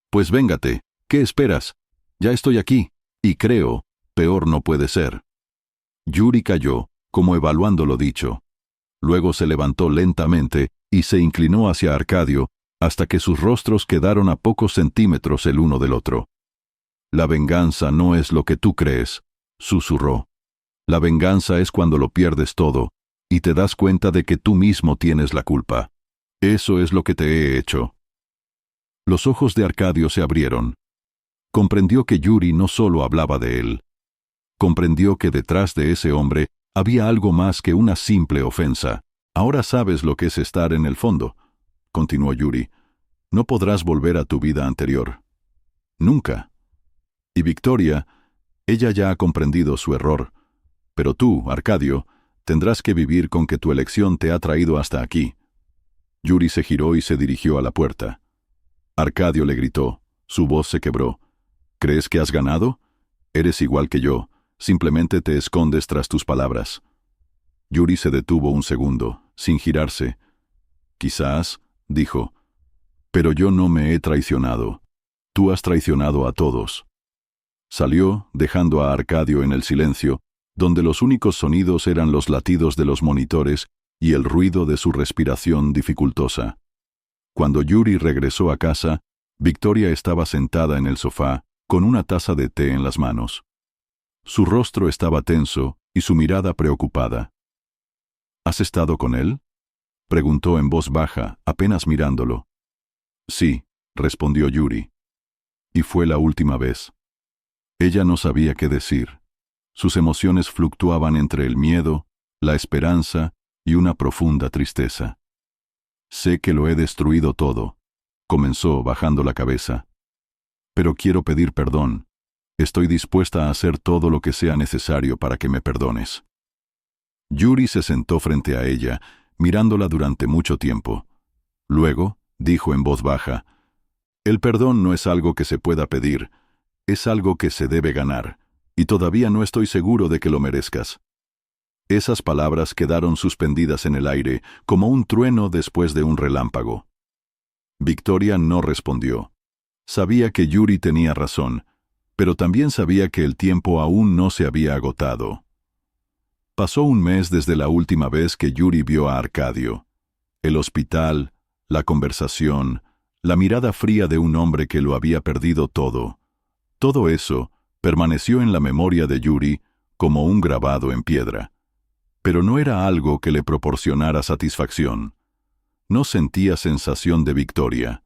«Pues véngate. ¿Qué esperas? Ya estoy aquí, y creo, peor no puede ser». Yuri calló, como evaluando lo dicho. Luego se levantó lentamente y se inclinó hacia Arcadio hasta que sus rostros quedaron a pocos centímetros el uno del otro. «La venganza no es lo que tú crees», susurró. «La venganza es cuando lo pierdes todo y te das cuenta de que tú mismo tienes la culpa. Eso es lo que te he hecho». Los ojos de Arcadio se abrieron. Comprendió que Yuri no solo hablaba de él. Comprendió que detrás de ese hombre había algo más que una simple ofensa. «Ahora sabes lo que es estar en el fondo», continuó Yuri. «No podrás volver a tu vida anterior. Nunca. Y Victoria, ella ya ha comprendido su error. Pero tú, Arcadio, tendrás que vivir con que tu elección te ha traído hasta aquí». Yuri se giró y se dirigió a la puerta. Arcadio le gritó. Su voz se quebró. «¿Crees que has ganado? Eres igual que yo. Simplemente te escondes tras tus palabras». Yuri se detuvo un segundo, sin girarse. «Quizás», dijo, «pero yo no me he traicionado. Tú has traicionado a todos». Salió, dejando a Arcadio en el silencio, donde los únicos sonidos eran los latidos de los monitores y el ruido de su respiración dificultosa. Cuando Yuri regresó a casa, Victoria estaba sentada en el sofá, con una taza de té en las manos. Su rostro estaba tenso y su mirada preocupada. «¿Has estado con él?», preguntó en voz baja, apenas mirándolo. «Sí», respondió Yuri. «Y fue la última vez». Ella no sabía qué decir. Sus emociones fluctuaban entre el miedo, la esperanza y una profunda tristeza. «Sé que lo he destruido todo», comenzó bajando la cabeza. «Pero quiero pedir perdón. Estoy dispuesta a hacer todo lo que sea necesario para que me perdones». Yuri se sentó frente a ella, mirándola durante mucho tiempo. Luego, dijo en voz baja, «El perdón no es algo que se pueda pedir, es algo que se debe ganar, y todavía no estoy seguro de que lo merezcas». Esas palabras quedaron suspendidas en el aire, como un trueno después de un relámpago. Victoria no respondió. Sabía que Yuri tenía razón, pero también sabía que el tiempo aún no se había agotado. Pasó un mes desde la última vez que Yuri vio a Arcadio. El hospital, la conversación, la mirada fría de un hombre que lo había perdido todo. Todo eso permaneció en la memoria de Yuri como un grabado en piedra. Pero no era algo que le proporcionara satisfacción. No sentía sensación de victoria.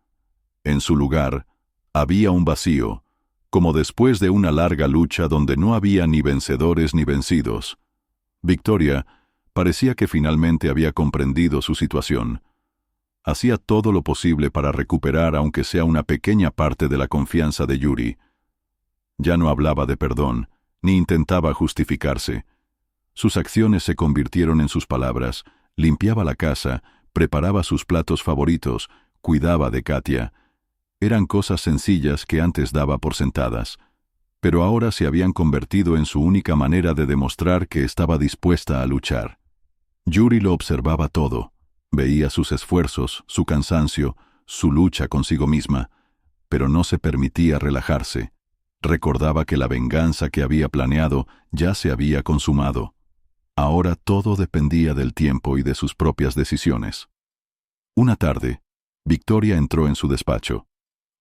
En su lugar, había un vacío, como después de una larga lucha donde no había ni vencedores ni vencidos. Victoria parecía que finalmente había comprendido su situación. Hacía todo lo posible para recuperar aunque sea una pequeña parte de la confianza de Yuri. Ya no hablaba de perdón, ni intentaba justificarse. Sus acciones se convirtieron en sus palabras, limpiaba la casa, preparaba sus platos favoritos, cuidaba de Katia. Eran cosas sencillas que antes daba por sentadas, pero ahora se habían convertido en su única manera de demostrar que estaba dispuesta a luchar. Yuri lo observaba todo, veía sus esfuerzos, su cansancio, su lucha consigo misma, pero no se permitía relajarse. Recordaba que la venganza que había planeado ya se había consumado. Ahora todo dependía del tiempo y de sus propias decisiones. Una tarde, Victoria entró en su despacho.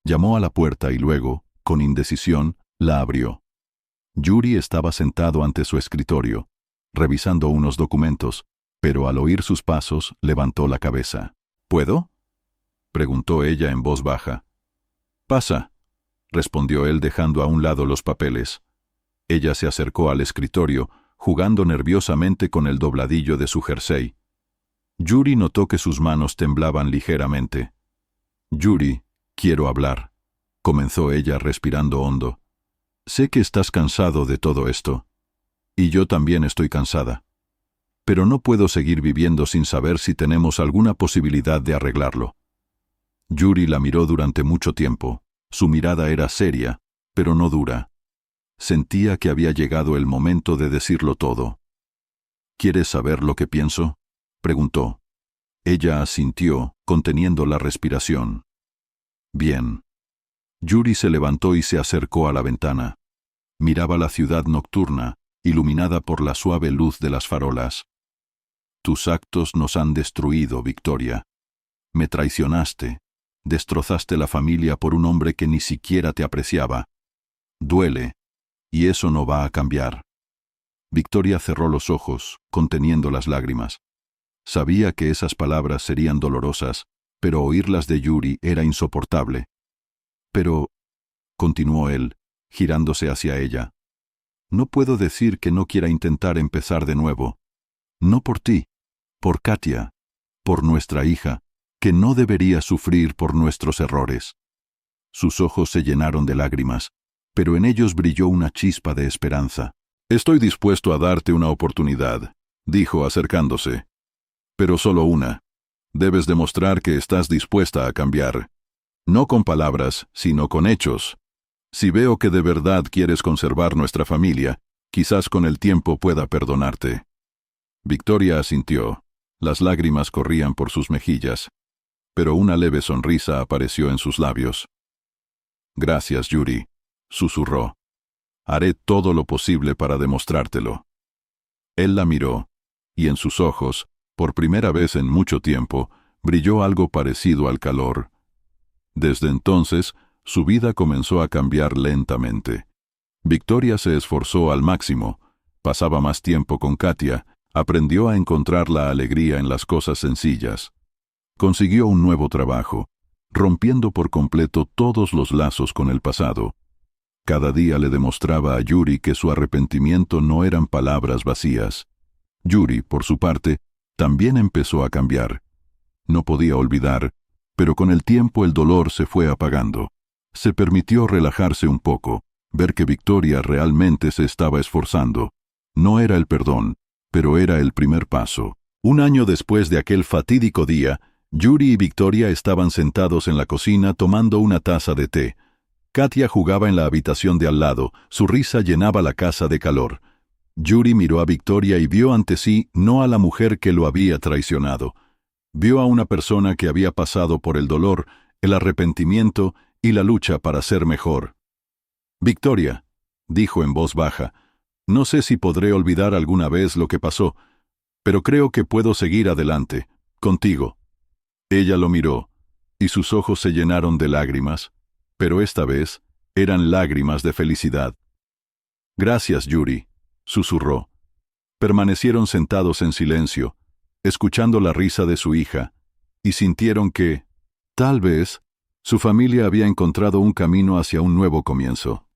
Llamó a la puerta y luego, con indecisión, la abrió. Yuri estaba sentado ante su escritorio, revisando unos documentos, pero al oír sus pasos levantó la cabeza. «¿Puedo?», preguntó ella en voz baja. «Pasa», respondió él dejando a un lado los papeles. Ella se acercó al escritorio, jugando nerviosamente con el dobladillo de su jersey. Yuri notó que sus manos temblaban ligeramente. «Yuri, quiero hablar», comenzó ella respirando hondo. «Sé que estás cansado de todo esto. Y yo también estoy cansada. Pero no puedo seguir viviendo sin saber si tenemos alguna posibilidad de arreglarlo». Yuri la miró durante mucho tiempo. Su mirada era seria, pero no dura. Sentía que había llegado el momento de decirlo todo. ¿Quieres saber lo que pienso?, preguntó. Ella asintió, conteniendo la respiración. Bien. Yuri se levantó y se acercó a la ventana. Miraba la ciudad nocturna, iluminada por la suave luz de las farolas. Tus actos nos han destruido, Victoria. Me traicionaste. Destrozaste la familia por un hombre que ni siquiera te apreciaba. Duele, y eso no va a cambiar. Victoria cerró los ojos, conteniendo las lágrimas. Sabía que esas palabras serían dolorosas, pero oírlas de Yuri era insoportable. Pero, continuó él, girándose hacia ella, no puedo decir que no quiera intentar empezar de nuevo. No por ti, por Katia, por nuestra hija, que no debería sufrir por nuestros errores. Sus ojos se llenaron de lágrimas, pero en ellos brilló una chispa de esperanza. Estoy dispuesto a darte una oportunidad, dijo acercándose. Pero solo una. Debes demostrar que estás dispuesta a cambiar. No con palabras, sino con hechos. Si veo que de verdad quieres conservar nuestra familia, quizás con el tiempo pueda perdonarte. Victoria asintió. Las lágrimas corrían por sus mejillas, pero una leve sonrisa apareció en sus labios. Gracias, Yuri, susurró. Haré todo lo posible para demostrártelo. Él la miró, y en sus ojos, por primera vez en mucho tiempo, brilló algo parecido al calor. Desde entonces, su vida comenzó a cambiar lentamente. Victoria se esforzó al máximo, pasaba más tiempo con Katia, aprendió a encontrar la alegría en las cosas sencillas. Consiguió un nuevo trabajo, rompiendo por completo todos los lazos con el pasado. Cada día le demostraba a Yuri que su arrepentimiento no eran palabras vacías. Yuri, por su parte, también empezó a cambiar. No podía olvidar, pero con el tiempo el dolor se fue apagando. Se permitió relajarse un poco, ver que Victoria realmente se estaba esforzando. No era el perdón, pero era el primer paso. Un año después de aquel fatídico día, Yuri y Victoria estaban sentados en la cocina tomando una taza de té. Katia jugaba en la habitación de al lado, su risa llenaba la casa de calor. Yuri miró a Victoria y vio ante sí no a la mujer que lo había traicionado. Vio a una persona que había pasado por el dolor, el arrepentimiento y la lucha para ser mejor. Victoria, dijo en voz baja, no sé si podré olvidar alguna vez lo que pasó, pero creo que puedo seguir adelante, contigo. Ella lo miró, y sus ojos se llenaron de lágrimas, pero esta vez eran lágrimas de felicidad. Gracias, Yuri, susurró. Permanecieron sentados en silencio, escuchando la risa de su hija, y sintieron que, tal vez, su familia había encontrado un camino hacia un nuevo comienzo.